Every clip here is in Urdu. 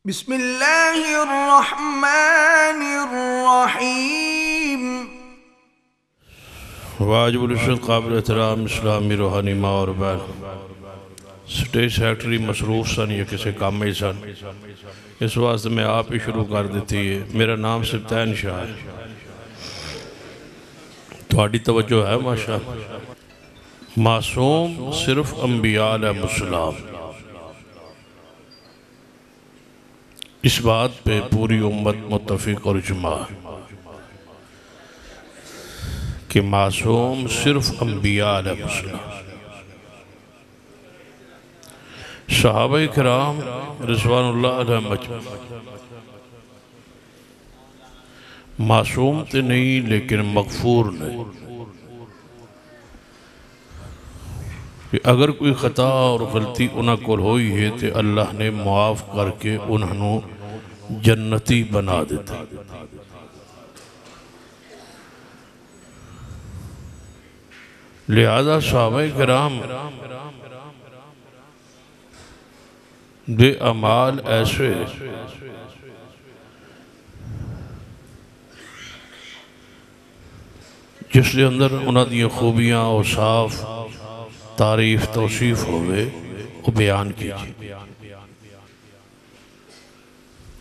بسم اللہ الرحمن الرحیم۔ واجب العزت قابل احترام اسلامی روحانی ماں اور بہن سٹیج سیکٹری مصروف سن یا کسی کام میں سن، اس واسطے میں آپ ہی شروع کر دیتی ہے۔ میرا نام سبتین شاہ ہے، تھوڑی توجہ ہے ماشاءاللہ۔ معصوم صرف انبیاء علیہ السلام، اس بات پہ پوری امت متفق اور اجماع کہ معصوم صرف انبیاء علیہ السلام۔ صحابہ کرام رضوان اللہ علیہ مجمع معصوم تے نہیں لیکن مغفور نہیں، کہ اگر کوئی خطا اور غلطی انہاں کو ہوئی ہے تو اللہ نے معاف کر کے انہوں جنتی بنا دیتا۔ لہذا صحابہ کرام دے اعمال ایسے جس کے اندر انہاں دی خوبیاں اور صاف تعریف توصیف ہوئے وہ بیان کیجئے۔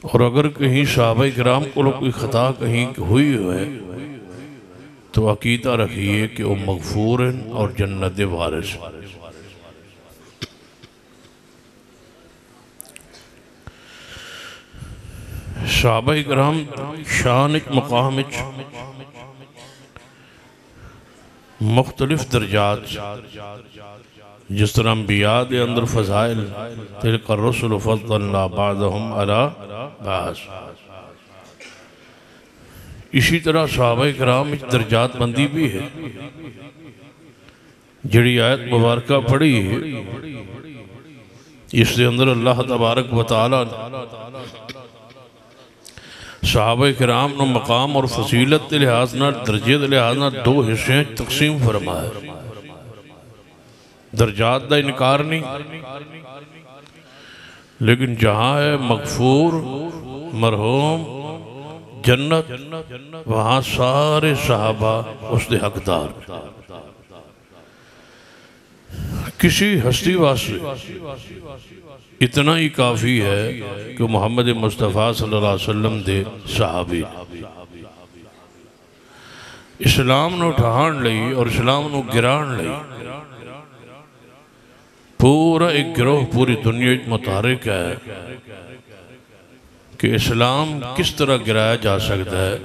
اور اگر کہیں صحابہ کرام کو کوئی خطا کہیں ہوئی ہوئے تو عقیدہ رکھیے کہ وہ مغفور ہیں اور جنت وارث ہیں۔ صحابہ کرام شان مقام مختلف درجات، جس طرح انبیاء دے اندر فضائل تلک الرسل فضلنا بعضهم علی بعض، اسی طرح صحابہ کرام درجات بندی بھی ہے۔ جڑی آیت مبارکہ پڑھی ہے اس دے اندر اللہ تبارک و تعالی صحابہ کرام نو مقام اور فضیلت دے لحاظ نہ درجے دے لحاظ نہ دو حصے تقسیم فرمایا۔ درجات دا انکار نہیں، لیکن جہاں ہے مغفور مرحوم جنت، وہاں سارے صحابہ اس دے حقدار۔ کسی ہستی واسطے اتنا ہی کافی ہے کہ محمد مصطفیٰ صلی اللہ علیہ وسلم دے صحابی اسلام نو ٹھان لئی اور اسلام نو گران لئی پورا ایک گروہ پوری دنیا متحرک ہے کہ اسلام کس طرح گرایا جا سکتا ہے۔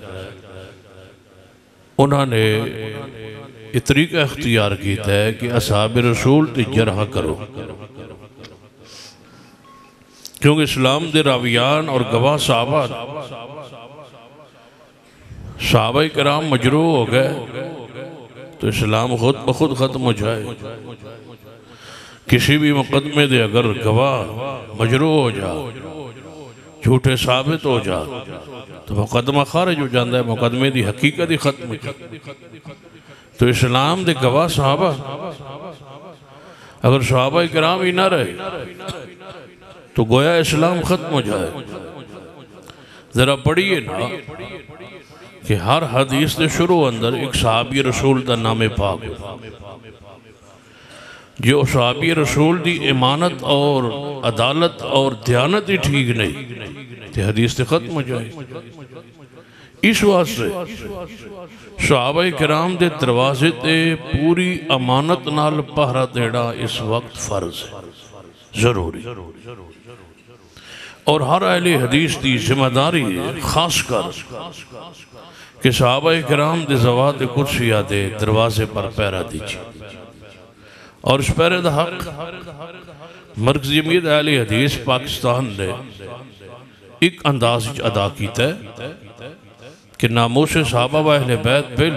انہوں نے یہ طریقہ اختیار کیتا ہے کہ اصحاب رسول تے جرح کرو، کیونکہ اسلام دے راویان اور گواہ صحابہ کرام مجروح ہو گئے تو اسلام خود بخود ختم ہو جائے۔ کسی بھی مقدمے دے اگر گواہ مجروح ہو جا، جھوٹے ثابت ہو جا تو مقدمہ خارج ہو جاندہ ہے، مقدمے دی حقیقت ہی ختم ہو جائے۔ تو اسلام دے گواہ صحابہ، اگر صحابہ کرام ہی نہ رہے تو گویا اسلام ختم ہو جائے۔ ذرا پڑھئے نا کہ ہر حدیث دے شروع اندر ایک صحابی رسول دا نام پاک ہو، جو صحابی رسول دی امانت اور عدالت اور دیانت ہی ٹھیک نہیں تو حدیث تے ختم ہو جائے۔ اس واسطے صحابہ کرام دے دروازے تے پوری امانت نال پہرہ دینا اس وقت فرض ہے، ضروری۔ اور ہر اہل حدیث دی ذمہ داری ہے خاص کر کہ صحابہ کرام دے زوات قدسیہ دے دروازے پر پہرہ دیجئے۔ اور اس پہرے دا حق مرکزی جمعیت اہل حدیث پاکستان نے ایک انداز ادا کیتا ہے کہ ناموس صحابہ و اہل بیت بل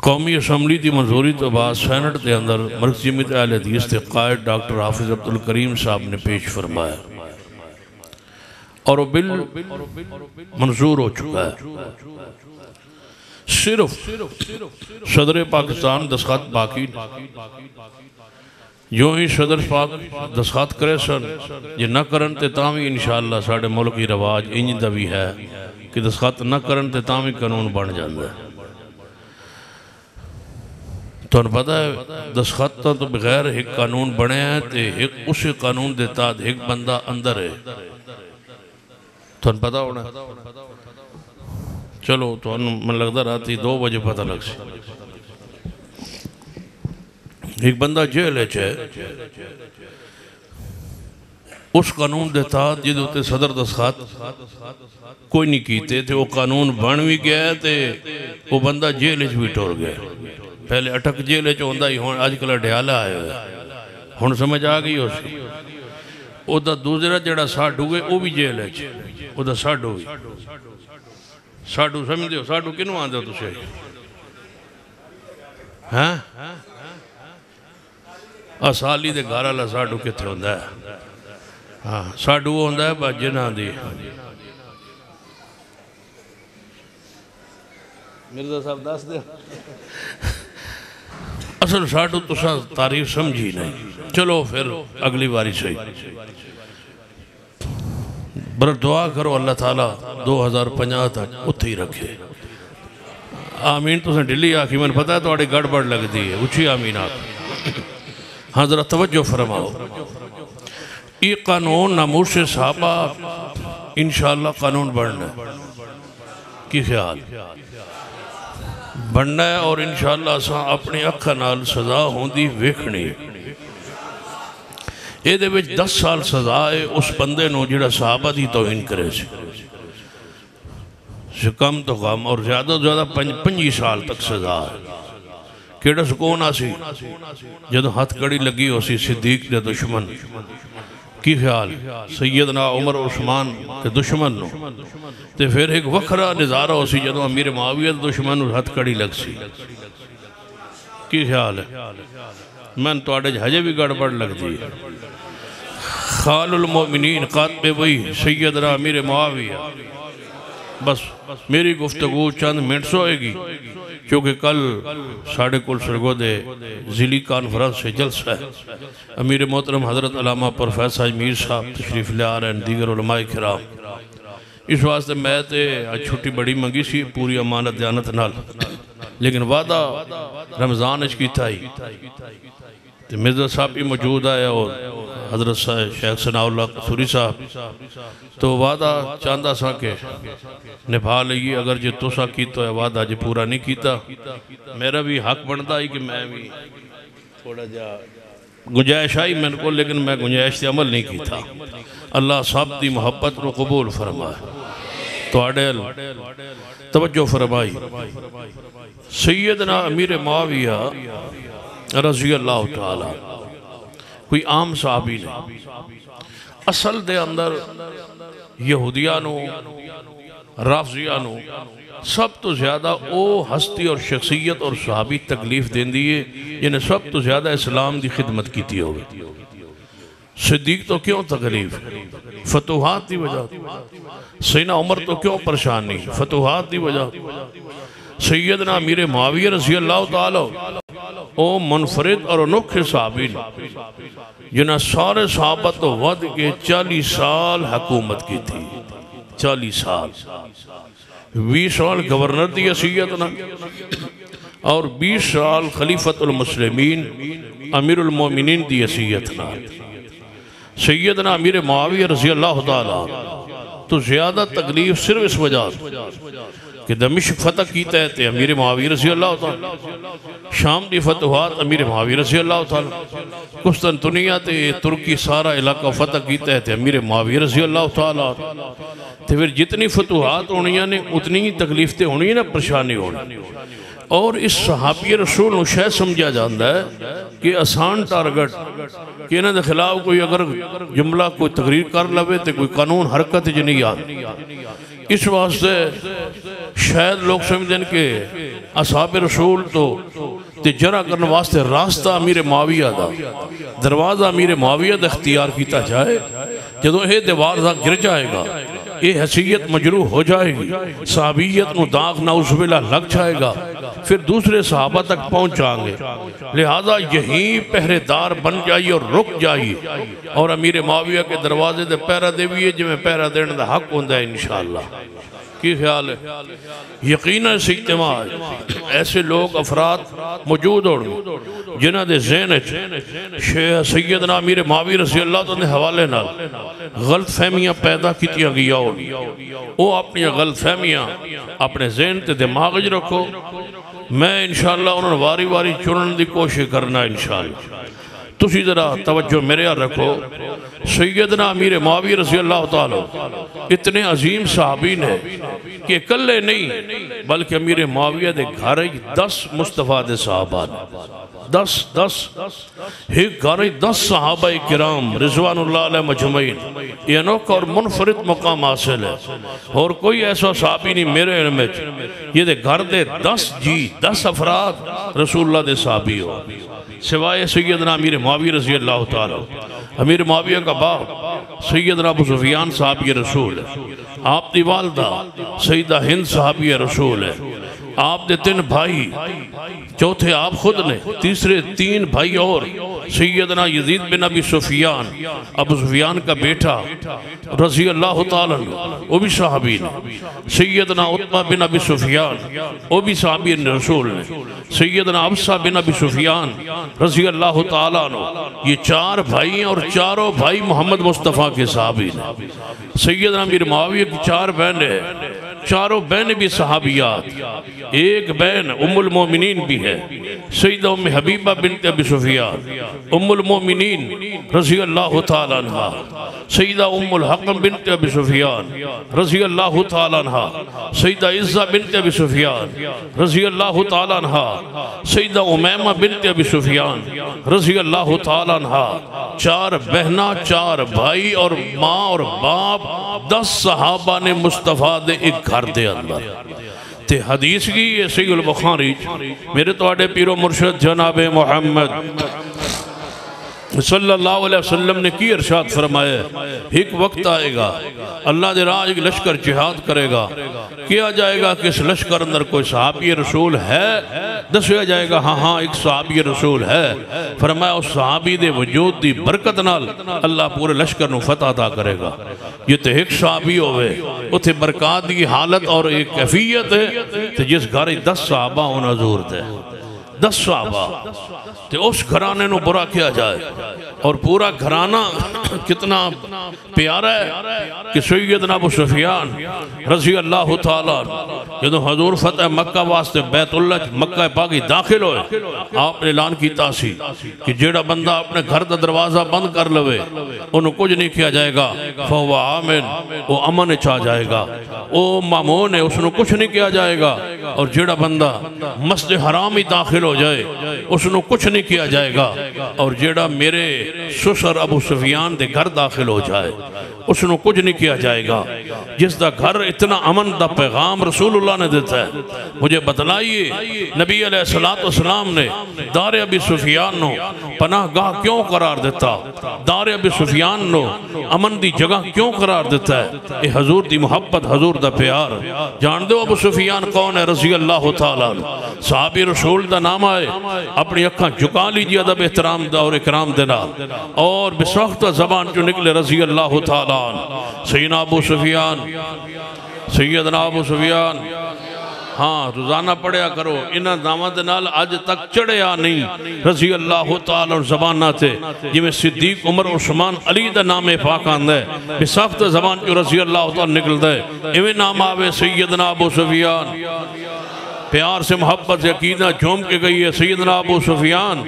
قومی اسمبلی دی منظوری تو بعد سینٹ دے اندر مرکزی جمعیت اہل حدیث دے قائد ڈاکٹر حافظ عبدالکریم صاحب نے پیش فرمایا اور وہ بل منظور ہو چکا ہے۔ صرف صدر پاکستان دستخط باقی، جو ہی صدر پاک دستخط کرے سن یہ نہ کرن تے تامی انشاءاللہ ساڑھے ملک کی رواج انج دا بھی ہے کہ دستخط نہ کرن تے تامی قانون بن جاندہ ہے۔ تو انہوں پتہ ہے دستخط تو بغیر ایک قانون بنے ہیں تے ایک اسی قانون دیتا ایک بندہ اندر ہے، تو انہوں پتہ ہونا چلو تو انہوں من لگتا رہتی 2 بجے پتہ لگ سی ایک بندہ جیل ہے چاہے اس قانون دیتا جد ہوتے صدر دستخط کوئی نہیں کیتے تھے وہ قانون بن بھی گیا تے وہ بندہ جیل بھی ٹور گیا پہلے اٹک جیل ہوندہ ہی ہون آج کل ڈیالہ آئے ہوئے ہون سمجھ آگئی ہو سی او دا دوسرا جڑا ساڑھو گئے وہ بھی جیل ہے او دا ساڑھو بھی ساڑھو سمجھ دیو ساڑھو کنو آن دیو تُسے ہاں سالی دے گھارا لہ ساڑھو کتے ہوندہ ہے ساڑھو ہوندہ ہے با جنہ دی مرزا صاحب داس دے اصل ساڑھو تو تاریخ سمجھی نہیں چلو پھر اگلی باری صحیح برا دعا کرو اللہ تعالیٰ 2050 تک اتھے ہی رکھے آمین تو سے ڈلی آکھی میں نے پتا ہے تو آڑے گڑ بڑ لگ دی ہے اچھی آمین آکھ ہاں ذرا توجہ فرماؤ یہ قانون ناموس صحابہ انشاءاللہ قانون بڑھنا ہے کی خیال بڑھنا ہے اور انشاءاللہ ساں اپنی اکھا نال سزا ہوندی ویکھنی یہ دے وچ 10 سال سزا ہے اس بندے نو جڑا صحابہ دی توہین کرے سے کم تو کم اور زیادہ زیادہ 25 سال تک سزا ہے کیڑا سکون آسی جدو ہاتھ کڑی لگی ہو سی صدیق دے دشمن کی خیال سیدنا عمر عثمان دے دشمن نو تے پھر ایک وکھرا نظارہ ہو سی جدو امیر معاویہ دے دشمن نو ہاتھ کڑی لگ سی کی خیال ہے میں تو آڑے جہجے بھی گڑ بڑ لگ دی خال المؤمنین قاتب وہی سیدنا امیر معاویہ بس میری گفتگو چند منٹ ہوئے گی کیونکہ کل ساڑھے کل سرگو دے ذیلی کانفرنس سے جلسہ ہے امیر محترم حضرت علامہ پروفیسر میر صاحب تشریف لے آ رہے ہیں دیگر علماء کرام اس واسطے میں تے چھٹی بڑی منگی سی پوری امانت دیانت نال لیکن وعدہ رمضان اچھ کی تھائی مرزا صاحب بھی موجود آئے اور حضرت شیخ ثناء اللہ قصوری صاحب تو وعدہ چاندہ سا کے نبھا لگی اگر جو تو سا کی تو ہے وعدہ جو پورا نہیں کیتا میرا بھی حق بنتا ہی کہ میں بھی تھوڑا جا گنجائش آئی میں کو لیکن میں گنجائش سے عمل نہیں کیتا اللہ صاحب دی محبت رو قبول فرمائے تو اڈیل توجہ فرمائی سیدنا امیر معاویہ رضی اللہ تعالیٰ کوئی عام صحابی نہیں اصل دے اندر یہودیانوں رافضیانوں سب تو زیادہ او ہستی اور شخصیت اور صحابی تکلیف دین دیئے جنہیں سب تو زیادہ اسلام دی خدمت کیتی ہوگی صدیق تو کیوں تکلیف فتوحات دی وجہ سیدنا عمر تو کیوں پریشان نہیں فتوحات دی وجہ سیدنا امیر معاویہ رضی اللہ تعالیٰ او منفرد اور انوکھے صحابی جنہاں سارے صحابہ تو ود کے 40 سال حکومت کی تھی 40 سال 20 سال گورنر دی حیثیت اور 20 سال خلیفۃ المسلمین امیر المومنین دی حیثیت سیدنا امیر معاویہ رضی اللہ تعالیٰ تو زیادہ تکلیف صرف اس وجہ کہ دمشق فتح کیتا ہے تے امیر معاویہ رضی اللہ تعالیٰ شام دی فتحات امیر معاویہ رضی اللہ تعالیٰ قسطنطنیہ تے ترکی سارا علاقہ فتح کیتا ہے تے امیر معاویہ رضی اللہ تعالیٰ تے پھر جتنی فتحات ہونیاں نے اتنی ہی تکلیفتیں ہونی نا پریشانی ہونی اور اس صحابی رسول نو شاید سمجھا جاندہ ہے کہ آسان ٹارگٹ کہ انہاں دے خلاف کوئی اگر جملہ کوئی تقریر کر لوے تے کوئی قانون حرکت جنہی آن اس واسطے شاید لوگ سمجھیں کہ اصحاب رسول تو تجرہ کرنے واسطے راستہ امیر معاویہ دا دروازہ امیر معاویہ دا اختیار کیتا جائے جدو یہ دیوار دا گر جائے گا یہ حیثیت مجروح ہو جائے گی، صحابیت نو داغ نعوذ باللہ لگ جائے گا، پھر دوسرے صحابہ تک پہنچ جائیں گے۔ لہذا یہی پہرے دار بن جائیے اور رک جائیے، اور امیر معاویہ کے دروازے دے پہرہ دیویے جی میں پہرہ دینے دا حق ہوندہ ہے انشاءاللہ۔ کی خیال ہے؟ یقیناً اس اجتماع ایسے لوگ افراد موجود ہوں جنہ دے ذہن شیخ سیدنا امیر معاویہ رضی اللہ عنہ حوالے نال غلط فہمیاں پیدا کیتیاں گیا ہو، وہ اپنی غلط فہمیاں اپنے ذہن تے دماغ وچ رکھو، میں انشاءاللہ انہوں نے واری واری چنن دی کوشش کرنا انشاءاللہ۔ تسی ذرا توجہ میرے یہاں رکھو، سیدنا امیر معاویہ رضی اللہ تعالیٰ اتنے عظیم صحابی نے کہ کلے نہیں بلکہ امیر معاویہ دے گھر 10 مصطفیٰ دے صحابہ نے، 10 ایک گھر 10 صحابہ کرام رضوان اللہ علیہ مجمعین، یہ انوکھا اور منفرد مقام حاصل ہے، اور کوئی ایسا صحابی نہیں میرے علم میں یہ دے گھر دے 10 افراد رسول اللہ دے صحابی ہو سوائے سیدنا امیر معاویہ رضی اللہ تعالیٰ۔ امیر معاویہ کا باپ سیدنا ابو سفیان صحابی رسول ہے، آپ دی والدہ سیدہ ہند صحابی رسول ہے، آپ دے 3 بھائی، چوتھے آپ خود نے، تیسرے 3 بھائی اور سیدنا یزید بن ابی سفیان ابو سفیان کا بیٹا رضی اللہ تعالیٰ وہ بھی صحابی نے، سیدنا عتبہ بن ابی سفیان وہ بھی صحابی رسول نے، سیدنا حفصہ بن ابی سفیان رضی اللہ تعالیٰ یہ 4 بھائی ہیں، اور چاروں بھائی محمد مصطفیٰ کے صحابی نے۔ سیدنا امیر معاویہ کی 4 بہنیں ہیں، چاروں بہنیں بھی صحابیات، ایک بہن ام المومنین بھی ہے سیدہ ام حبیبہ بنت ابی سفیان ام المومنین رضی اللہ تعالیٰ عنہ، سیدہ ام الحکم بنت ابی سفیان رضی اللہ تعالیٰ عنہ، سیدہ عزہ بنت ابی سفیان رضی اللہ تعالیٰ عنہ، سیدہ امیمہ بنت ابی سفیان رضی اللہ تعالیٰ عنہ۔ 4 بہنہ، 4 بھائی اور ماں اور باپ، 10 صحابہ نے مصطفیٰ دے ایک گھر دے اندر تے حدیث کی یہ صحیح البخاری میرے توڑے پیر و مرشد جناب محمد صلی اللہ علیہ وسلم نے کی ارشاد فرمایا، ایک وقت آئے گا اللہ دے راہ ایک لشکر جہاد کرے گا، کیا جائے گا کہ اس لشکر اندر کوئی صحابی رسول ہے، دسیا جائے گا ہاں ایک صحابی رسول ہے، فرمایا اس صحابی دے وجود دی برکت نال اللہ پورے لشکر نو فتح عطا کرے گا۔ یہ تو ایک صحابی ہوئے اتھے برکات کی حالت اور ایک کیفیت ہے تو جس گھر 10 صحابہ ہونا حضور دے، 10 صحابہ تو اس گھرانے نو برا کیا جائے، اور پورا گھرانہ کتنا پیارا ہے کہ سیدنا ابو سفیان رضی اللہ تعالیٰ جدو حضور فتح مکہ واسطے بیت اللہ مکہ پاکی داخل ہوئے، آپ نے اعلان کیتا سی کہ جیڑا بندہ اپنے گھر دا دروازہ بند کر لوے انہوں کچھ نہیں کیا جائے گا، فہو آمن وہ امن چاہ جائے گا، وہ مامون ہے اس نے کچھ نہیں کیا جائے گا، اور جیڑا بندہ مسجد حرام ہی داخل ہو جائے اس نے کچھ نہیں کیا جائے گا، اور جیڑا میرے سسر ابو سفیان دے گھر داخل ہو جائے اس نے کچھ نہیں کیا جائے گا۔ جس دا گھر اتنا امن دا پیغام رسول اللہ نے دیتا ہے، مجھے بتلائیے نبی علیہ السلام نے دار ابی سفیان نو پناہ گاہ کیوں قرار دیتا، دار ابی سفیان نو امن دی جگہ کیوں قرار دیتا ہے؟ اے حضور دی محبت، حضور دا پیار۔ جان دو ابو سفیان کون ہے رضی اللہ تعالیٰ، صحابی رسول دا نام آئے، اپنی اکھاں جھکا لیجیے ادب احترام دا اور اکرام دینا، اور بسوختہ زبان جو نکلے رضی اللہ تعالیٰ سیدنا ابو سفیان، سیدنا ابو سفیان، ہاں روزانہ پڑھیا کرو، انہاں دامت نال آج تک چڑھیا نہیں رضی اللہ تعالیٰ اور زبانہ تھے جی میں صدیق عمر عثمان علی دا نام پاک آندہ ہے، بسوختہ زبان جو رضی اللہ تعالیٰ نکل دے ایویں نام آوے سیدنا ابو سفیان، پیار سے محبت سے عقیدہ جھوم کے گئی ہے سیدنا ابو سفیان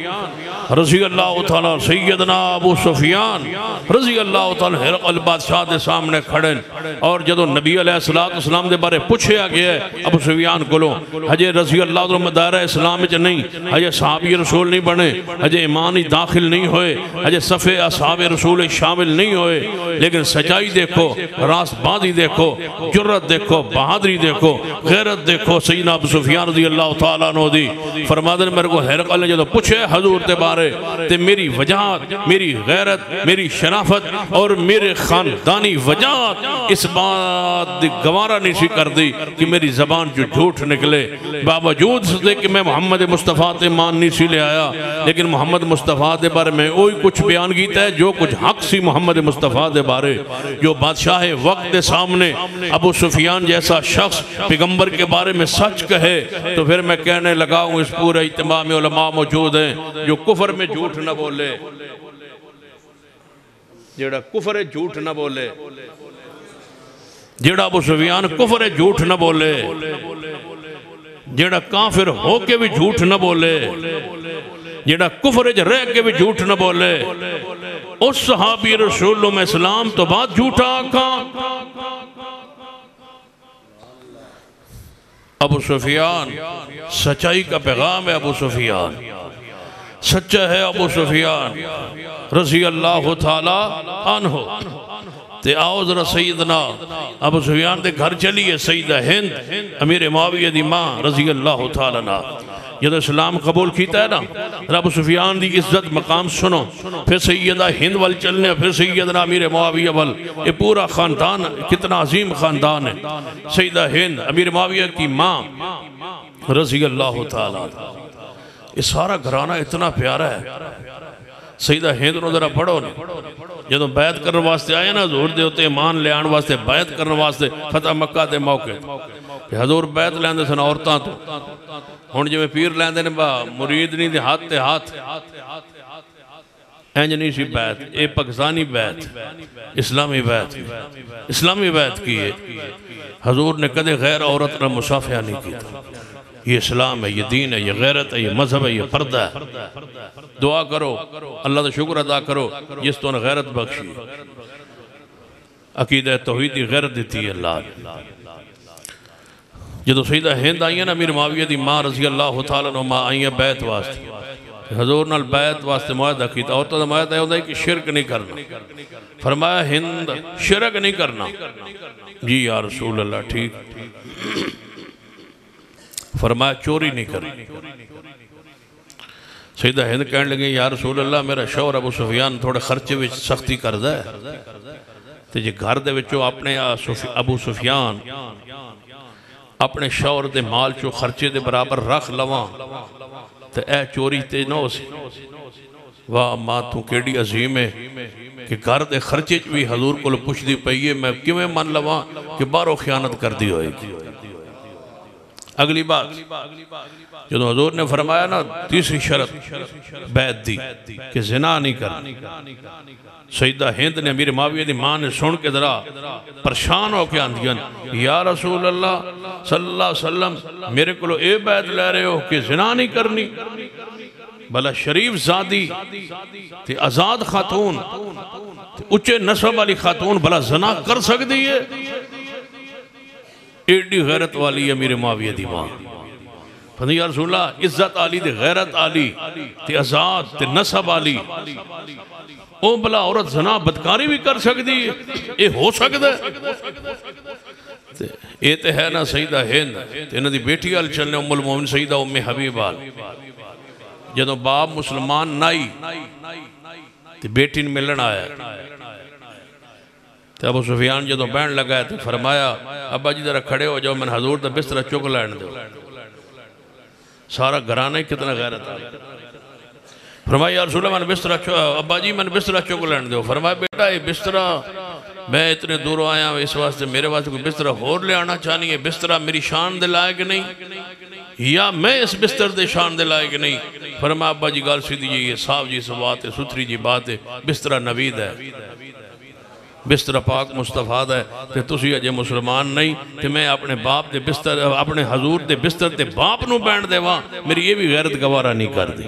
رضی اللہ تعالیٰ، سیدنا ابو سفیان رضی اللہ تعالیٰ ہرقل بادشاہ دے سامنے کھڑے، اور جدو نبی علیہ السلام دے بارے پوچھے گیا ہے ابو سفیان کو لو حجے رضی اللہ تعالیٰ دائرہ اسلام میں نہیں، حجے صحابی رسول نہیں بنے، حجے ایمانی داخل نہیں ہوئے، حجے صفحے اصحاب رسول شامل نہیں ہوئے، لیکن سچائی دیکھو، راست بازی دیکھو، جرت دیکھو، بہادری دیکھو، غیرت دیکھو، سیدنا ابو سفیان رضی اللہ تعالیٰ عنہ دی فرمادن میرے کو ہرقل نے جدو پوچھے حضور دے بارے بارے تے میری وجاہت، میری غیرت، میری شرافت اور میرے خاندانی وجاہت اس بات دی گوارا نہیں سی کر دی کہ میری زبان جو جھوٹ نکلے، باوجود سے کہ میں محمد مصطفیٰ تے مان نہیں سی لے آیا، لیکن محمد مصطفیٰ دے بارے میں وہی کچھ بیان کیتا ہے جو کچھ حق سی محمد مصطفیٰ دے بارے۔ جو بادشاہ وقت دے سامنے ابو سفیان جیسا شخص پیغمبر کے بارے میں سچ کہے تو پھر میں کہنے لگا ہوں اس پورے اجتماع میں علماء موجود ہیں جو کفر میں جھوٹ نہ بولے، جیڑا کفر جھوٹ نہ بولے، جیڑا ابو سفیان کفر جھوٹ نہ بولے، جیڑا کافر ہو کے بھی جھوٹ نہ بولے، جیڑا کفر رہ کے بھی جھوٹ نہ بولے، اس صحابی رسول میں اسلام تو بات جھوٹا آکھا۔ ابو سفیان سچائی کا پیغام ہے، ابو سفیان سچا ہے، ابو سفیان رضی اللہ تعالی عنہ۔ تے آؤ ذرا سیدنا ابو سفیان دے گھر چلیے، سیدہ ہند امیر معاویہ دی ماں رضی اللہ تعالی عنہ جب اسلام قبول کیتا ہے نا، ابو سفیان دی عزت مقام سنو، پھر سیدہ ہند وال چلنے، پھر سیدنا امیر معاویہ وال، یہ پورا خاندان کتنا عظیم خاندان ہے۔ سیدہ ہند امیر معاویہ کی ماں رضی اللہ تعالیٰ، یہ سارا گھرانہ اتنا پیارا ہے۔ سیدہ ہند نو ذرا پڑھو نا، جدوں بیعت کرنے واسطے آئے نا حضور دے ہوتے ایمان لے آن واسطے، بیعت کرنے واسطے فتح مکہ دے موقع حضور بیعت لیندے سن عورتاں تو، ہون جو میں پیر لیندے نے با مرید نہیں دے ہاتھ تے ہاتھ، اینج نہیں سی بیعت، اے پاکستانی بیعت، اسلامی بیعت، اسلامی بیعت کی ہے۔ حضور نے کدے غیر عورت نہ مصافحہ نہیں کیتا۔ یہ اسلام ہے، یہ دین ہے، یہ غیرت ہے، یہ مذہب ہے، یہ پردہ ہے۔ دعا کرو، اللہ دا شکر ادا کرو جس تو نے غیرت بخشی، عقیدہ توحیدی غیرت دیتی ہے اللہ نے۔ جدو سیدہ ہند آئیے نا امیر معاویہ دی ماں رضی اللہ تعالیٰ عنہ آئیے بیعت واسطے، حضور نال بیعت واسطے معاہدہ کیتا، اور تو معاہدہ ہے کہ شرک نہیں کرنا۔ فرمایا ہند شرک نہیں کرنا، جی یا رسول اللہ ٹھیک۔ فرمایا چوری نہیں کرنی۔ سیدہ ہند کہنے لگے یا رسول اللہ میرا شوہر ابو سفیان تھوڑے خرچے وچ سختی کردہ ہے، تو جی گھر دے وچوں اپنے ابو سفیان اپنے شوہر دے مال چو خرچے دے برابر رکھ لواں تو اے چوری تے نہ ہو سی۔ واہ ماں تو کیڑی عظیم ہے کہ گھر دے خرچے بھی حضور کو پوچھ دی پئیے، میں کیوں میں من لواں کہ بارو خیانت کر دی ہوئے گی۔ اگلی بات جو حضور نے فرمایا نا تیسری شرط بیعت دی کہ زنا نہیں کرنی، سیدہ ہند نے امیر معاویہ دی ماں نے سن کے ذرا پریشان ہو کے آندیاں یا رسول اللہ صلی اللہ علیہ وسلم میرے کو اے بیعت لے رہے ہو کہ زنا نہیں کرنی، بھلا شریف زادی تے آزاد خاتون اچھے نسب والی خاتون بھلا زنا کر سکتی ہے؟ ایڈی غیرت والی امیر معاویہ دی ماں فرمایا یا رسول اللہ عزت علی تے غیرت علی تے آزاد تے نسب علی، او بلا عورت زنا بدکاری بھی کر سکتی ہے، اے ہو سکتا ہے؟ اے تے ہے نا سیدہ ہند تے انہاں دی بیٹی ال چلنے ام المومن سیدہ ام حبیب آل، جدوں باپ مسلمان نائی تے بیٹی نے ملن آیا تے ابو سفیان جدوں بہن لگا ہے تے فرمایا ابا جی ذرا کھڑے ہو جاؤ، میں حضور دا بستر چک لین دو۔ سارا گھرانہ ہی کتنا غیرت آ فرمایا یا رسول اللہ میں بستر ابا جی میں بستر چک لین دو۔ فرمایا بیٹا یہ بستر میں اتنے دور آیا ہوں اس واسطے میرے واسطے کوئی بستر ہور لے آنا چاہنی ہے، بستر میری شان دے لائق نہیں یا میں اس بستر دے شان دے لائق نہیں۔ فرمایا ابا جی گال سی دیجئے یہ صاف جی سے بات ہے، ستری جی بات ہے، بستر نوید ہے، بستر پاک مصطفیٰ ہے، کہ تسی اجے مسلمان نہیں کہ میں اپنے باپ دے بستر اپنے حضور دے بستر دے باپ نو بینڈ دے وہاں میری یہ بھی غیرت گوارہ نہیں کر دی۔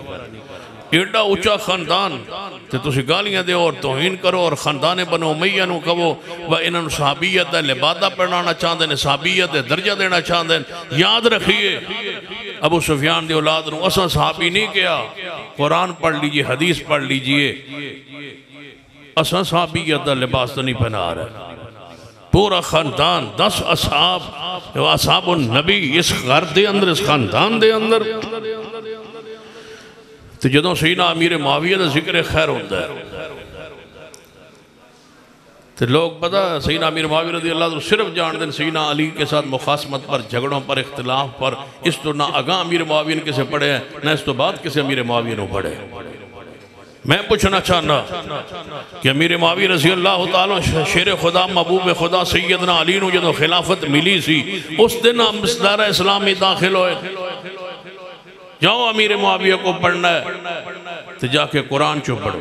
ایڈا اچھا خاندان کہ تسی گالیاں دے اور توہین کرو اور خاندان بنو امیہ نو کہو وہ انہوں صحابیت ہے لبادہ پڑھانا چاہتے ہیں، صحابیت ہے درجہ دینا چاہتے ہیں۔ یاد رکھیے ابو سفیان دی اولاد نو اساں صحابی نہیں کیا، قرآن پڑھ لیجئے حدیث پڑھ لیجئے، اساں صحابیت دا لباس تو نہیں پہنا رہا۔ پورا خاندان 10 اصحاب النبی اس گھر دے اندر اس خاندان دے اندر تو جدوں سیدنا امیر معاویہ دا ذکر خیر ہوتا ہے تو لوگ پتہ سیدنا امیر معاویہ رضی اللہ عنہ صرف جان دیں سیدنا علی کے ساتھ مخاصمت پر، جھگڑوں پر، اختلاف پر، اس تو نہ آگاہ امیر معاویہ کسے پڑھے ہیں نہ اس تو بعد کسے امیر معاویہ نو پڑھے۔ میں پوچھنا چاہنا کہ امیر معاویہ رضی اللہ تعالیٰ شیر خدا محبوب خدا سیدنا علی نو جدو خلافت ملی سی اس دن مصدر اسلام میں داخل ہوئے، جاؤ امیر معاویہ کو پڑھنا ہے تو جا کے قرآن چو پڑھو،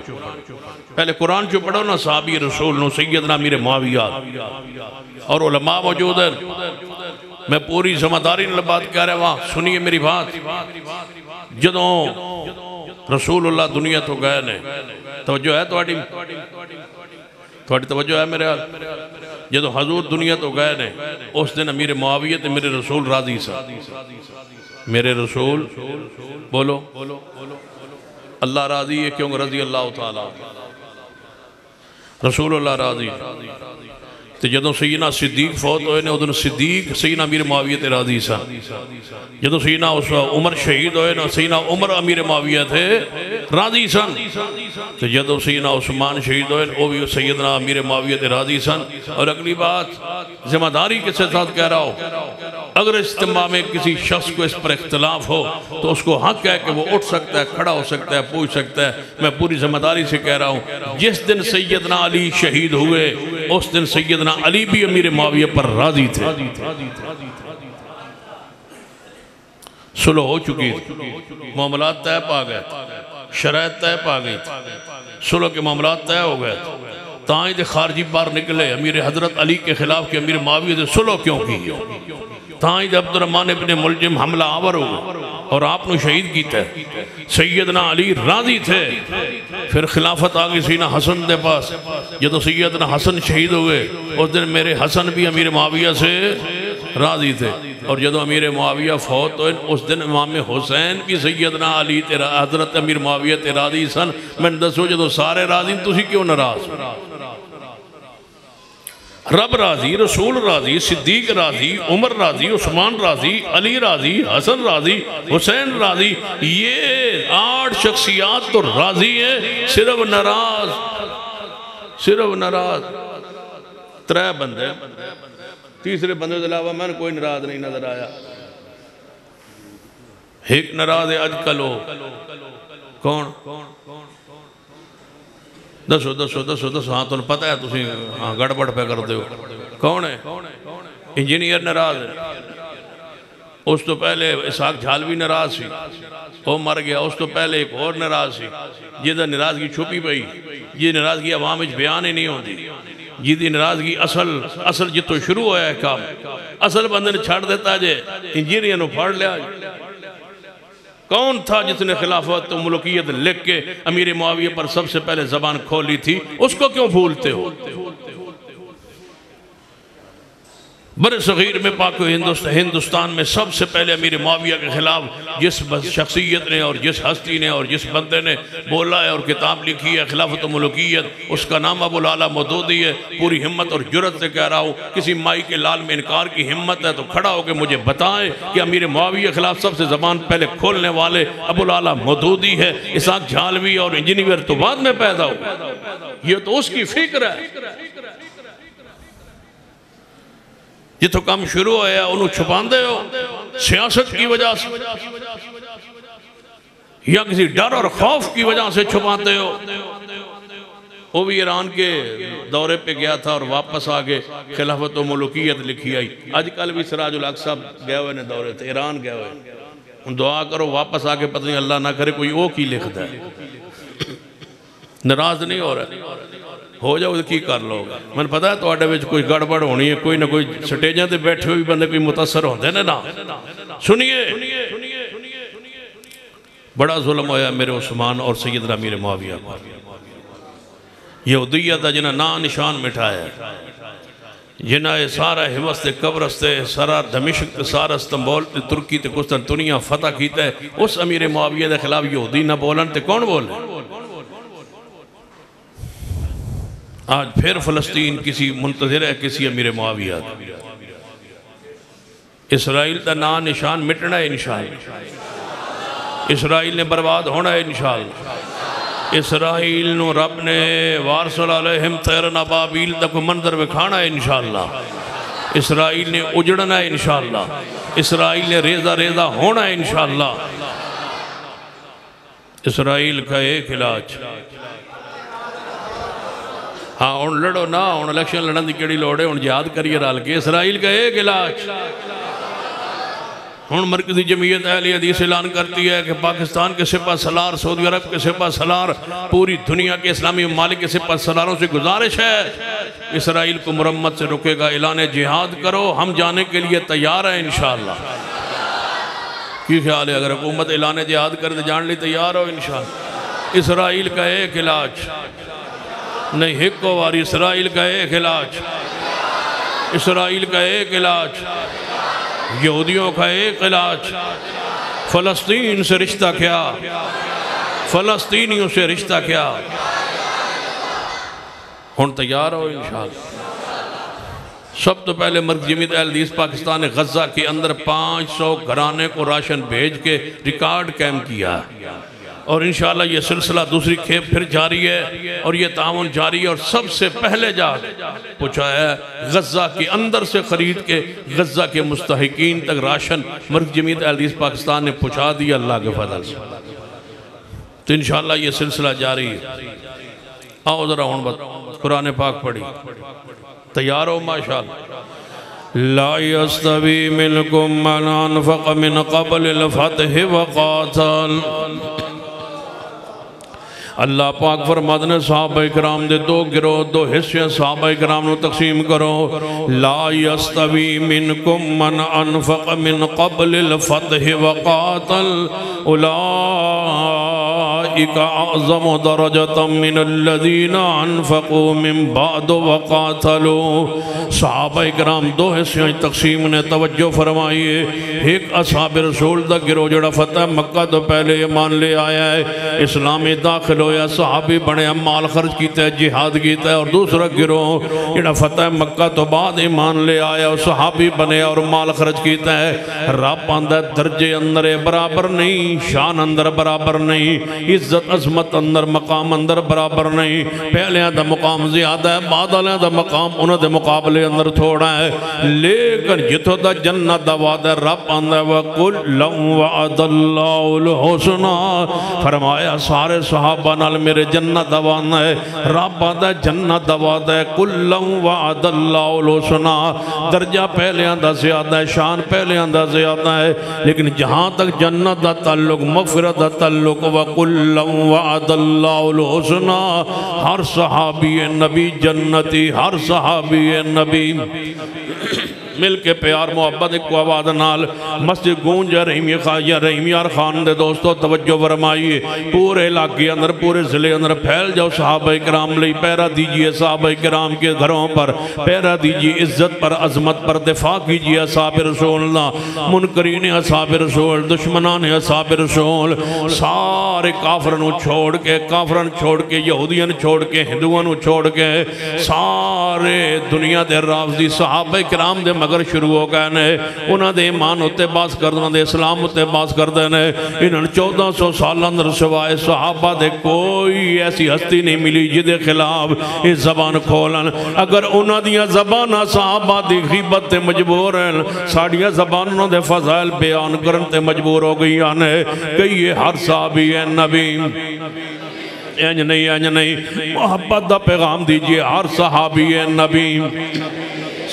پہلے قرآن چو پڑھو نا صحابی رسول نو سیدنا امیر معاویہ اور علماء موجود ہیں۔ میں پوری ذمہ-داری نے بات کہہ رہا ہوں، سنیے میری بات۔ جدوں رسول اللہ دنیا تو گئے نے، توجہ ہے تواڈی توجہ ہے میرے حال، جدوں حضور دنیا تو گئے نے اس دن امیر معاویہ تے میرے رسول راضی سا، میرے رسول بولو اللہ راضی ہے، کیوں رضی اللہ تعالیٰ رسول اللہ راضی۔ تو جدوں سیدنا صدیق فوت ہوئے نے ادھن صدیق سیدنا امیر معاویہ تے راضی سا، جدوں سیدنا عمر شہید ہوئے نا سیدنا عمر امیر معاویہ تھے راضی سن، تو جدوں سیدنا عثمان شہید ہوئے وہ بھی سیدنا امیر معاویہ تے راضی سن۔ اور اگلی بات ذمہ داری کے ساتھ کہہ رہا ہوں، اگر اجتماع میں کسی شخص کو اس پر اختلاف ہو تو اس کو حق ہے کہ وہ اٹھ سکتا ہے، کھڑا ہو سکتا ہے، پوچھ سکتا ہے۔ میں پوری ذمہ داری سے کہہ رہا ہوں، جس دن سیدنا علی شہید ہوئے اس دن سیدنا علی بھی امیر معاویہ پر راضی تھے، صلح ہو چکی، معاملات طے پا گئے، شرائط طے پا گئی، صلح کے معاملات طے ہو گئے، تائیں دے خارجی بار نکلے امیر حضرت علی کے خلاف کہ امیر معاویہ سے صلح کیوں کی، تائیں دے عبد الرحمن ابن ملجم حملہ آور ہوئے اور آپ نے شہید کیتا ہے۔ سیدنا علی راضی تھے، پھر خلافت آگئی سیدنا حسن دے پاس، جدو سیدنا حسن شہید ہوئے اس دن میرے حسن بھی امیر معاویہ سے راضی تھے، اور جدو امیر معاویہ فوت ہوئے اس دن امام حسین بھی سیدنا علی حضرت امیر معاویہ تے راضی سن۔ میں دسو جدو سارے راضی تسی کیوں ناراض؟ رب راضی، رسول راضی، صدیق راضی، عمر راضی، عثمان راضی، علی راضی، حسن راضی، حسین راضی، یہ 8 شخصیات تو راضی ہیں، صرف ناراض 3 بندے، تیسرے بندے سے علاوہ میں نے کوئی ناراض نہیں نظر آیا۔ ایک ناراض ہے اج کل ہو کون؟ دسو ہاں تو پتہ ہے تسی گڑبڑ پہ کر دے ہو، کون ہے؟ انجینئر ناراض ہے، اس تو پہلے اسحاق جھالوی ناراض سی، وہ مر گیا، اس تو پہلے ایک اور ناراض سی، جیدہ ناراضگی چھپی پئی، یہ ناراضگی عوام وچ بیان ہی نہیں ہوتی، جیدی ناراضگی اصل جتو شروع ہویا ہے کام، اصل بندے نے چھاڑ دیتا جے انجینئر نو پھاڑ لیا۔ کون تھا جس نے خلافت و ملوکیت لکھ کے امیر معاویہ پر سب سے پہلے زبان کھولی تھی؟ اس کو کیوں بھولتے ہو؟ بر صغیر میں پاک ہندوستان میں سب سے پہلے امیر معاویہ کے خلاف جس شخصیت نے اور جس ہستی نے اور جس بندے نے بولا ہے اور کتاب لکھی ہے خلافت و ملوکیت، اس کا نام ابو العلا مودودی ہے۔ پوری ہمت اور جرت سے کہہ رہا ہوں، کسی مائی کے لال میں انکار کی ہمت ہے تو کھڑا ہو کے مجھے بتائیں کہ امیر معاویہ کے خلاف سب سے زبان پہلے کھولنے والے ابو العلا مودودی ہے، اسحاق جھالوی اور انجینئر تو بعد میں پیدا ہو، یہ تو اس کی فکر ہے۔ یہ تو کام شروع ہے انہوں چھپاندے ہو سیاست کی وجہ سے یا کسی ڈر اور خوف کی وجہ سے چھپاتے ہو۔ وہ بھی ایران کے دورے پہ گیا تھا اور واپس آگے خلافت و ملوکیت لکھی آئی۔ آج کل بھی سراج الاقصی صاحب گئے ہوئے نے دورے تھے، ایران گئے ہوئے، ان دعا کرو واپس آگے پتہ نہیں اللہ نہ کرے کوئی وہ کی لکھ دے، ناراض نہیں ہو رہا، ہو جاؤ کی کر لو گا۔ میں پتہ ہے تو آڈے ویچ کوئی گڑبڑ ہونی ہے، کوئی نہ کوئی سٹیجیں تے بیٹھے ہوئی بندے کوئی متاثر ہوندے نا۔ سنیے بڑا ظلم ہویا میرے عثمان اور سیدنا امیر معاویہ، یہودیت دا جنہ نا نشان مٹھایا ہے، جنہ سارا حوست قبرست سارا دمشق سارا استنبول ترکی تے قسطنطنیہ فتح کیتا ہے، اس امیر معاویہ دے خلاف یہودی نہ بولن تے کون بولے؟ آج پھر فلسطین کسی منتظر ہے کسی امیر معاویہ، اسرائیل دا نا نشان مٹنا ہے انشاءاللہ۔ اسرائیل نے برباد ہونا ہے انشاءاللہ۔ اسرائیل نو رب نے وارسل علیہم طیرن ابابیل دا کوئی منظر بکھانا ہے انشاءاللہ۔ اسرائیل نے اجڑنا ہے انشاءاللہ۔ اسرائیل نے ریزہ ریزہ ہونا ہے انشاءاللہ۔ اسرائیل کا ایک علاج، ہاں ان لڑو نا، ان الیکشن لڑن دی کیڑی لوڑے، ان جہاد کریے رال کے۔ اسرائیل کا ایک علاج، ہن مرکزی جمعیت اہل حدیث اعلان کرتی ہے کہ پاکستان کے سپہ سالار، سعودی عرب کے سپہ سالار، پوری دنیا کے اسلامی ممالک کے سپہ سالاروں سے گزارش ہے اسرائیل کو مرمت سے رکے گا، اعلان جہاد کرو، ہم جانے کے لیے تیار ہیں انشاءاللہ۔ کی خیال ہے اگر حکومت اعلان جہاد کر دے جان لی تیار ہو انشاءاللہ؟ اسرائیل کا ایک علاج نہیں، ہکو واری، اسرائیل کا ایک علاج، اسرائیل کا ایک علاج، یہودیوں کا ایک علاج، فلسطین سے رشتہ کیا، فلسطینیوں سے رشتہ کیا، ہن تیار ہو انشاءاللہ؟ سب تو پہلے مرکزی جمعیت اہل حدیث پاکستان نے غزہ کے اندر 500 گھرانے کو راشن بھیج کے ریکارڈ قائم کیا، اور انشاءاللہ یہ سلسلہ دوسری کھیپ پھر جاری ہے، اور یہ تعاون جاری ہے، اور سب سے پہلے جا پہنچا ہے غزہ کے اندر سے خرید کے غزہ کے مستحقین تک راشن مرکزی جمعیت اہل حدیث پاکستان نے پہنچا دیا اللہ کے فضل سے۔ تو انشاءاللہ یہ سلسلہ جاری ہے۔ آؤ ذرا ہون بات قرآن پاک پڑھی، تیار ہو ماشاءاللہ۔ لا يستوي منكم من انفق من قبل الفتح وقاتل۔ اللہ پاک فرماتے ہیں صحابہ اکرام دے دو گروہ، دو حصے صحابہ اکرام نو تقسیم کرو۔ لا يستوي منكم من انفق من قبل الفتح وقاتل اولئک اعظم درجة من الذین انفقوا من بعد وقاتلوا۔ صحابہ اکرام دو حصے تقسیم نے توجہ فرمائیے۔ ایک اصحاب رسول دا گروہ جڑا فتح مکہ تو پہلے ایمان لے آیا ہے، اسلامی داخل ہویا، صحابی بنے، مال خرچ کیتا ہے، جہاد کیتا ہے، اور دوسرا گروہ جڑا فتح مکہ تو بعد ایمان لے آیا اور صحابی بنے اور مال خرچ کیتا ہے۔ رب آندہ درجے اندر برابر نہیں، شان اندر برابر نہیں، عزت عظمت اندر مقام اندر برابر نہیں، پہلے دا مقام زیادہ ہے، بعد دا مقام انہوں دے مقابلے اندر تھوڑا ہے، لیکن جتو دا جنت دا وعدہ رب آندہ وَقُلًّا وَعَدَ اللَّهُ الْحُسْنَى، فرمایا سارے صحابہ نال میرے جنت دا وعدہ ہے، رب آندہ جنت دا وعدہ ہے، قُلًّا وَعَدَ اللَّهُ الْحُسْنَى، درجہ پہلے آندہ زیادہ ہے، شان پہلے آندہ زیادہ ہے، لیکن جہاں تک جنت دا تعلق، مغفرت دا تعلق، وَقُلًّا وَعَدَ اللَّهُ الْحُسْنَى، ہر صحابی نبی جنتی، ہر صحابی نبی مل کے پیار محبت ایک آواز نال مسجد گونج رحیمی خواجہ رحیمی خان دے دوستو توجہ فرمائیے، پورے علاقے اندر پورے ضلع اندر پھیل جاؤ، صحابہ اکرام لئی پیرا دیجئے، صحابہ اکرام کے گھروں پر پیرا دیجئے، عزت پر عظمت پر دفاع کیجئے، اصحاب رسول اللہ، منکرین اصحاب رسول، دشمنان اصحاب رسول، سارے کافرنوں چھوڑ کے یہودین چھوڑ کے ہندوانوں چھوڑ کے سارے دنیا دے رافضی صحابہ اکرام دے مگر شروع ہو گئے نے، انہاں دے ایمان ہوتے باس کر دے، اسلام ہوتے باس کر دے نے، انہاں 1400 سال اندر سوائے صحابہ دے کوئی ایسی ہستی نہیں ملی جدے خلاف اس زبان کھولن، اگر انہاں دیا زبانہ صحابہ دی غیبت تے مجبور ہیں، ساڑیاں زبانوں دے فضائل بیان کرن تے مجبور ہو گئی آنے، کئی ہر صحابی ہے نبی، اینج نہیں، محبت دا پیغام دیجئے، ہر صحابی ہے نبی۔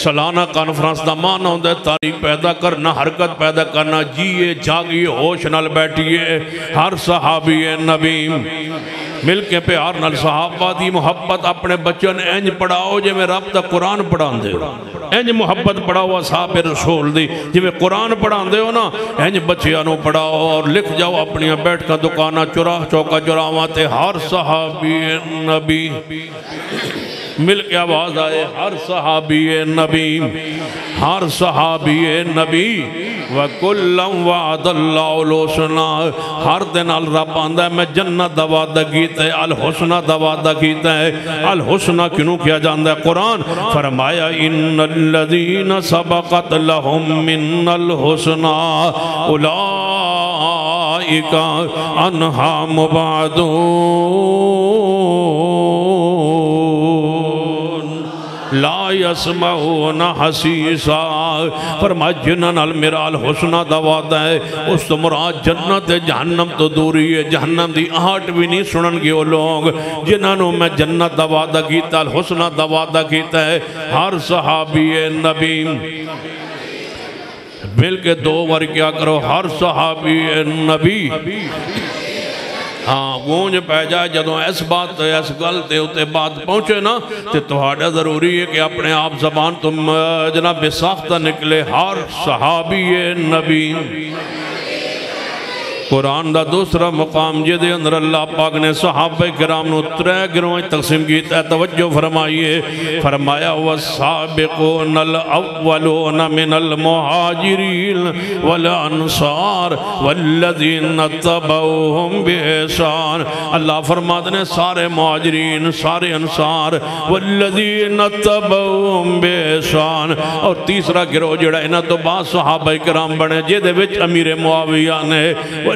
سالانہ کانفرنس دا معنی ہوندہ ہے تاریخ پیدا کرنا، حرکت پیدا کرنا، جیئے جاگیے ہوش نال بیٹھیے، ہر صحابی نبی مل کے پیار نال صحابہ دی محبت اپنے بچوں نے انج پڑھاؤ جے میں رب دا قرآن پڑھان دے ہو، انج محبت پڑھاؤ اصحاب رسول دی جے میں قرآن پڑھان دے ہو نا، انج بچیانوں پڑھاؤ اور لکھ جاؤ اپنی بیٹھ کا دکانہ چراہ چوکا چراواتے، ہر صحابی نبی مل کے آواز آئے، ہر صحابی نبی، ہر صحابی نبی، وَكُلًّا وَعَدَ اللَّهُ الْحُسْنَى، ہر دن رب آندہ ہے میں جنت دا وعدہ کیتا ہے، الحسنہ دا وعدہ کیتا ہے، الحسنہ کنوں کیا جاندہ ہے؟ قرآن فرمایا إِنَّ الَّذِينَ سَبَقَتْ لَهُم مِّنَّ الْحُسْنَى أُولَئِكَ اولئک عنہا مبعدون لا یسمعون حسیسا۔ فرمایا جنہاں نال میرا الحسنہ دا وعدہ ہے اس تو مراد جنت ہے، جہنم تو دوری ہے، جہنم دی آہٹ بھی نہیں سنن گے وہ لوگ جنہاں نو میں جنت دا وعدہ کیتا، الحسنہ دا وعدہ کیتا ہے۔ ہر صحابی نبی مل کے دو بار کیا کرو، ہر صحابی نبی ہاں گونج پہ جائے جدوں اس بات اس گل تے اتے بات پہنچے نا تے توہاڑا ضروری ہے کہ اپنے آپ زبان تم جناب بے ساختہ نکلے ہر صحابی نبی۔ قرآن دا دوسرا مقام جدے اندر اللہ پاک نے صحابہ کرام نو 3 گروہیں تقسیم کیتا ہے، توجہ فرمائیے۔ فرمایا والسابقون الاولون من المہاجرین والانصار والذین اتبعوہم بإحسان۔ اللہ فرماتے ہیں سارے مہاجرین، سارے انصار، والذین اتبعوہم بإحسان۔ اور تیسرا گروہ جڑا انہاں تو بعد صحابہ کرام بنے جدے وچ امیر معاویہ نے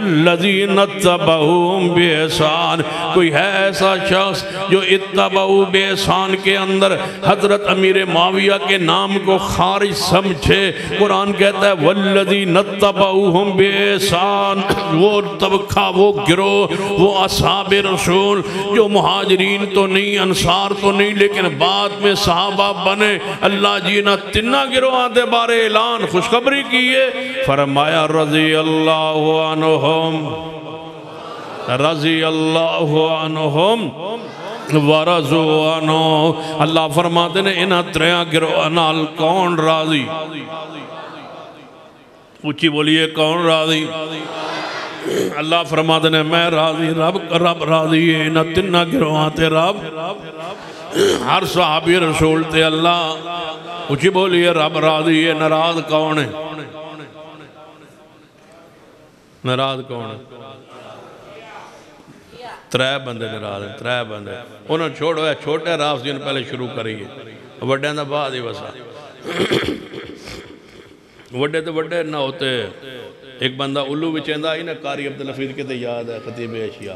والذین اتبعوہم بإحسان۔ کوئی ہے ایسا شخص جو اتبعو بإحسان کے اندر حضرت امیر معاویہ کے نام کو خارج سمجھے؟ قرآن کہتا ہے والذین اتبعوہم بإحسان، وہ طبقہ، وہ گروہ، وہ اصحاب رسول جو مہاجرین تو نہیں، انصار تو نہیں، لیکن بعد میں صحابہ بنے۔ اللہ جی نہ تنہ گروہاں دے بارے اعلان خوشخبری کیے، فرمایا رضی اللہ عنہم رضی اللہ عنہم ورضوا عنہ۔ اللہ فرماتے ہیں انہاں 3 گروہ نال کون راضی؟ اونچی بولیے کون راضی؟ اللہ فرماتے ہیں میں راضی، رب راضی ہے انہاں 3 گروہاں تے رب، ہر صحابی رسول تے اللہ اونچی بولیے رب راضی ہے۔ ناراض کون ہے؟ ناراض کون ہے؟ 3 بندے ناراض ہیں، 3 بندے انہوں چھوڑو ہے چھوٹے راز جن پہلے شروع کریے، وڈے دا بعد ہی وسا وڈے تو وڈے نہ ہوتے۔ ایک بندہ الو وچیندہ ہی نا قاری عبدالحفیظ کے تے یاد ہے خطیب اشیاء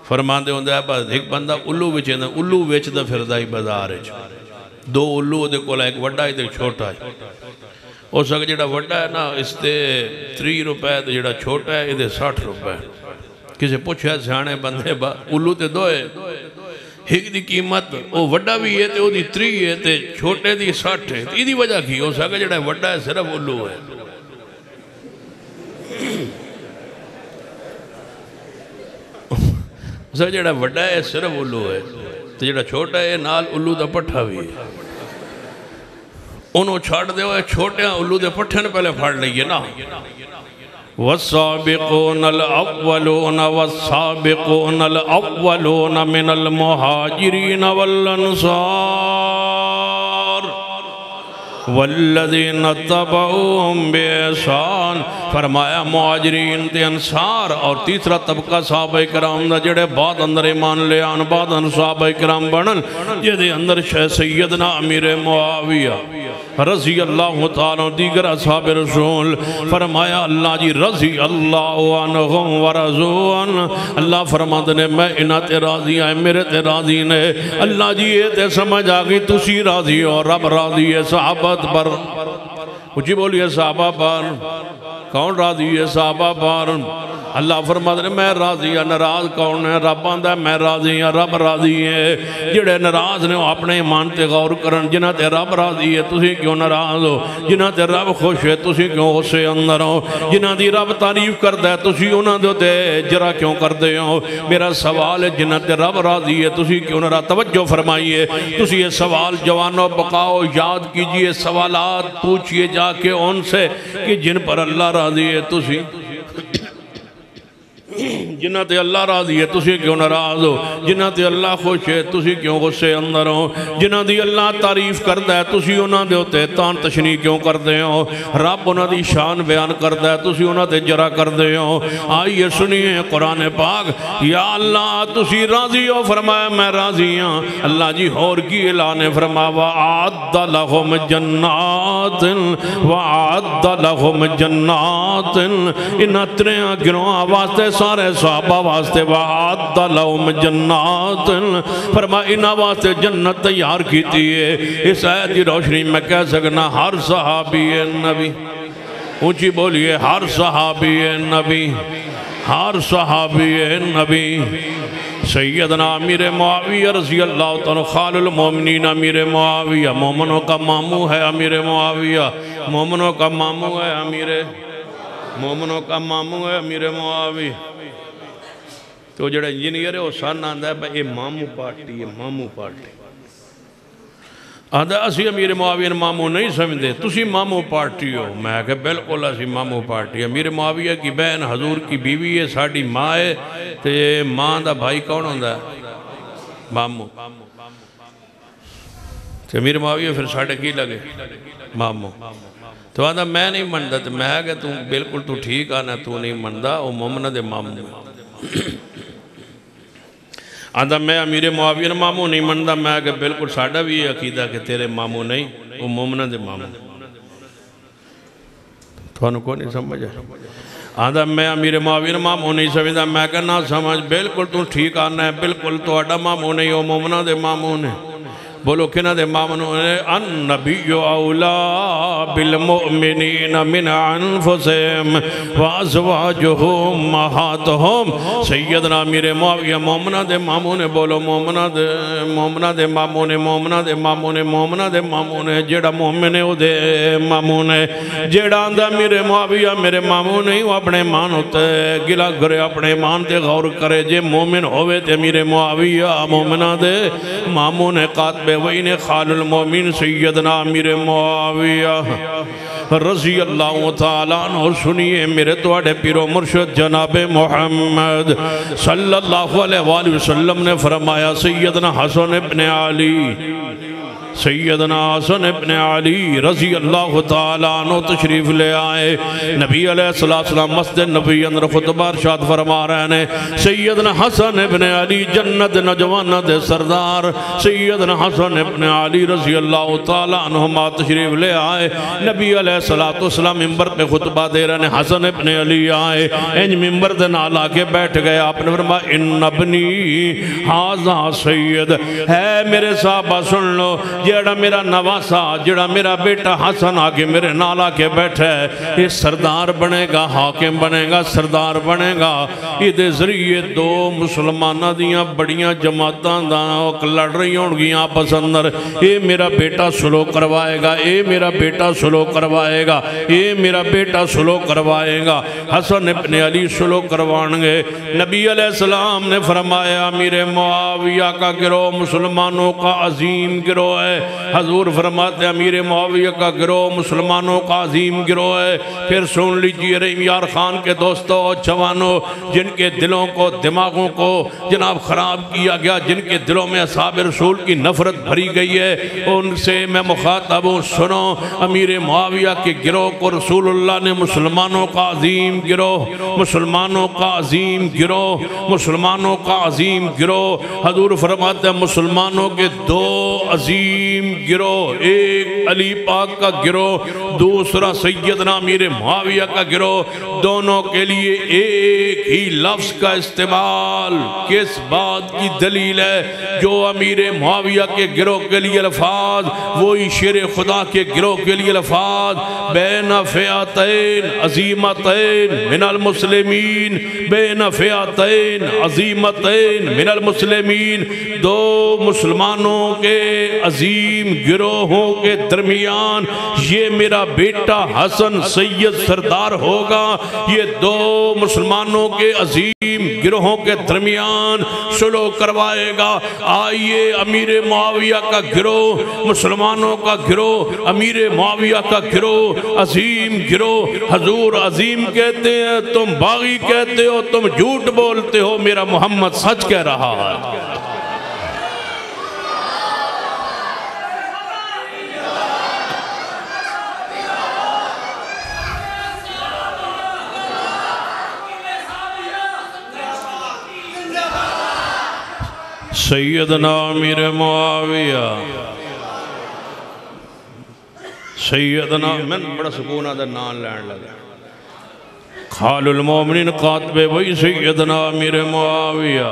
فرماندے ہوندے ہے بس ایک بندہ الو وچیندہ الو وچدہ پھردہ ہی بازار ہے، 2 الو دے کولا ایک وڈا ہی تے چھوٹا ہے۔ ہو سکے جڑا وڈا ہے نا اس تے 30 روپے تے جڑا چھوٹا ہے ادھے 60 روپے۔ کسی پوچھا سیانے بندے با الو تے 2 ہے، ایک دی قیمت وہ وڈا بھی ہے تے وہ دی 3 ہے تے چھوٹے دی 60 ہے، ای دی وجہ کی ہو سکے جڑا وڈا ہے صرف الو ہے۔ سکے جڑا وڈا ہے صرف الو ہے تے جڑا چھوٹا ہے نال الو دا پٹھا بھی ہے۔ انہوں چھاڑ دے ہوئے چھوٹے ہیں الو دے پٹھے نے پہلے پھاڑ لئیے نا۔ والسابقون الاولون والسابقون الاولون من المہاجرین والانصار والذین اتبعوہم بإحسان۔ فرمایا مہاجرین تے انصار اور تیسرا طبقہ صحابہ کرام دا جڑے بعد اندر ایمان لے آن بعد ان صحابہ کرام بنن جدے اندر سیدنا امیر معاویہ رضی اللہ تعالیٰ دیگر اصحاب رسول۔ فرمایا اللہ جی رضی اللہ عنہم ورضوا عنہ۔ اللہ فرماتے نے میں انہاں تے راضی آئے میرے تے راضی نے۔ اللہ جی یہ تے سمجھ آگئی تسی راضی اور رب راضی ہے صحابت پر۔ اچھی بولیے صحابہ پر کون راضی ہے؟ صحابہ پر۔ اللہ فرماتے ہیں میں راضی ہاں۔ ناراض کون ہے؟ رب آندہ ہے میں راضی ہاں، رب راضی ہے۔ جڑے ناراض نے اپنے ایمان تے غور کرن، جنہاں تے رب راضی ہے تسی کیوں ناراض ہو؟ جنہاں تے رب خوش ہے تسی کیوں غصے اندر ہو؟ جنہاں دی رب تعریف کردا ہے تسی انہاں دے تے جرا کیوں کردے ہو؟ میرا سوال ہے جنہاں تے رب راضی ہے تسی کیوں ناراض؟ توجہ فرمائیے، تسی یہ سوال جوانوں بقاؤ یاد کیجئے، سوالات پوچھئے جا کے ان سے کہ جن پر اللہ راضی ہے تسی جنہ تے اللہ راضی ہے تسی کیوں ناراض ہو، جنہ تے اللہ خوش ہے تسی کیوں غصے اندر ہو، جنہ دی اللہ تعریف کرتا ہے تسی انہاں دے ہوتے تان تشنی کیوں کرتے ہو، رب انہاں دی شان بیان کرتا ہے تسی انہاں تے جرا کرتے ہو۔ آئیے سنیے قرآن پاک، یا اللہ تسی راضی ہو، فرمایا میں راضی ہوں۔ اللہ جی اور کی اعلان فرمایا وَعَدَّ لَهُمْ جَنَّاتٍ وَعَدَّ لَهُمْ جَنَّاتٍ، انہاں تریاں گروہاں واسطے سارے صحابہ واسطے وَعَدَّ لَهُمْ جَنَّاتٍ، فرمایا انہاں واسطے جنت تیار کیتی ہے۔ اس آیت کی روشنی میں کہہ سکنا ہر صحابی نبی، اونچی بولیے ہر صحابی نبی، ہر صحابی نبی۔ سیدنا امیر معاویہ رضی اللہ تعالیٰ خال المومنین امیر معاویہ، مومنوں کا ماموں ہے امیر معاویہ، مومنوں کا ماموں ہے امیر معاویہ۔ تو جڑا انجینئر ہے وہ سن آندہ ہے یہ ماموں پارٹی ہے، ماموں پارٹی آندہ اسی امیر معاویہ ماموں نہیں سمجھتے، تسی ماموں پارٹی ہو۔ میں کہا بلکل اسی ماموں پارٹی ہے۔ امیر معاویہ کی بہن حضور کی بیوی ہے، ساڑھی ماں ہے، تو یہ ماں دا بھائی کون ہوندہ ہے؟ ماموں۔ تو امیر معاویہ پھر ساڑھے کی لگے؟ ماموں۔ تو آندہ میں نہیں مندہ، تو میں کہا تو بلکل تو ٹھیک آنا، تو نہیں مندہ، وہ مومنہ دے ماموں۔ آندہ میں امیر معاویہ ماموں نہیں مندہ، میں کہ بلکل ساڑھا بھی یہ عقیدہ کہ تیرے ماموں نہیں، وہ مومنہ دے ماموں۔ تو انہوں کو نہیں سمجھا۔ آندہ میں امیر معاویہ ماموں نہیں سمجھا، میں کہ نہ سمجھ، بلکل تو ٹھیک آنا ہے، بلکل تو اڈا ماموں نہیں، وہ مومنہ دے ماموں نے۔ بولو کنہ دے ماموں نے النبی اولا بالمؤمنین من انفسهم وازواجہ امہاتہم، سیدنا امیر معاویہ مومنہ دے ماموں نے۔ بولو مومنہ دے ماموں نے، مومنہ دے ماموں نے، مومنہ دے ماموں نے، جیڑا مومن ہے وہ دے ماموں نے، جیڑا اندہ امیر معاویہ میرے ماموں نہیں، وہ اپنے مان ہوتے گلہ گرے اپنے مان تے غور کرے، جے مومن ہوئے تے امیر معاویہ مومنہ دے ماموں نے۔ قاتب وین خال المومن سیدنا امیر معاویہ رضی اللہ تعالیٰ عنہ۔ سنیے میرے توڑے پیرو مرشد جناب محمد صلی اللہ علیہ وآلہ وسلم نے فرمایا سیدنا حسن ابن علی، سیدنا حسن ابن علی رضی اللہ تعالیٰ عنہ تشریف لے آئے۔ نبی علیہ السلام مسجد نبی اندر خطبہ ارشاد فرما رہے ہیں، سیدنا حسن ابن علی جنت نوجوان دے سردار، سیدنا حسن ابن علی رضی اللہ تعالیٰ عنہ تشریف لے آئے۔ نبی علیہ السلام ممبر پہ خطبہ دے رہے ہیں، حسن ابن علی آئے، انج ممبر دے نال آکے بیٹھ گئے۔ آپ نے فرمایا ان ابنی حاضا سید ہے، میرے صحابہ سن لو، جیڑا میرا نواسا، جیڑا میرا بیٹا حسن آگے میرے نالا کے بیٹھے، یہ سردار بنے گا، حاکم بنے گا، سردار بنے گا۔ یہ دے ذریعے دو مسلمانہ دیاں بڑیاں جماعتاں لڑ رہی ہوں گیاں آپس اندر، یہ میرا بیٹا سلو کروائے گا، یہ میرا بیٹا سلو کروائے گا، یہ میرا بیٹا سلو کروائے گا۔ حسن ابن علی سلو کروانگے۔ نبی علیہ السلام نے فرمایا امیر معاویہ کا گروہ مسلمانوں کا عظیم گروہ ہے۔ حضور فرماتے ہیں امیر معاویہ کا گروہ مسلمانوں کا عظیم گروہ ہے۔ پھر سن لیجئے رحیم یار خان کے دوستوں جوانوں، جن کے دلوں کو دماغوں کو جناب خراب کیا گیا، جن کے دلوں میں اصحاب رسول کی نفرت بھری گئی ہے، ان سے میں مخاطب ہوں، سنو امیر معاویہ کے گروہ کو رسول اللہ نے مسلمانوں کا عظیم گروہ، مسلمانوں کا عظیم گروہ، مسلمانوں کا عظیم گروہ۔ حضور فرماتے ہیں مسلمانوں کے دو عظیم گروہ، ایک علی پاک کا گروہ، دوسرا سیدنا امیر معاویہ کا گروہ، دونوں کے لیے ایک ہی لفظ کا استعمال۔ کس بات کی دلیل ہے؟ جو امیر معاویہ کے گروہ کے لیے الفاظ، وہی شیر خدا کے گروہ کے لیے الفاظ، بین فئتین عظیمتین من المسلمین، بین فئتین عظیمتین من المسلمین، دو مسلمانوں کے عظیم عظیم گروہوں کے درمیان یہ میرا بیٹا حسن سید سردار ہوگا، یہ دو مسلمانوں کے عظیم گروہوں کے درمیان صلح کروائے گا۔ آئیے امیر معاویہ کا گروہ، مسلمانوں کا گروہ، امیر معاویہ کا گروہ، عظیم گروہ، حضور عظیم کہتے ہیں، تم باغی کہتے ہو، تم جھوٹ بولتے ہو، میرا محمد سچ کہہ رہا ہے۔ سیدنا امیر معاویہ، سیدنا میں بڑا سکون آدھا نام لین لگا، خال المومنین قاتب وہی سیدنا امیر معاویہ۔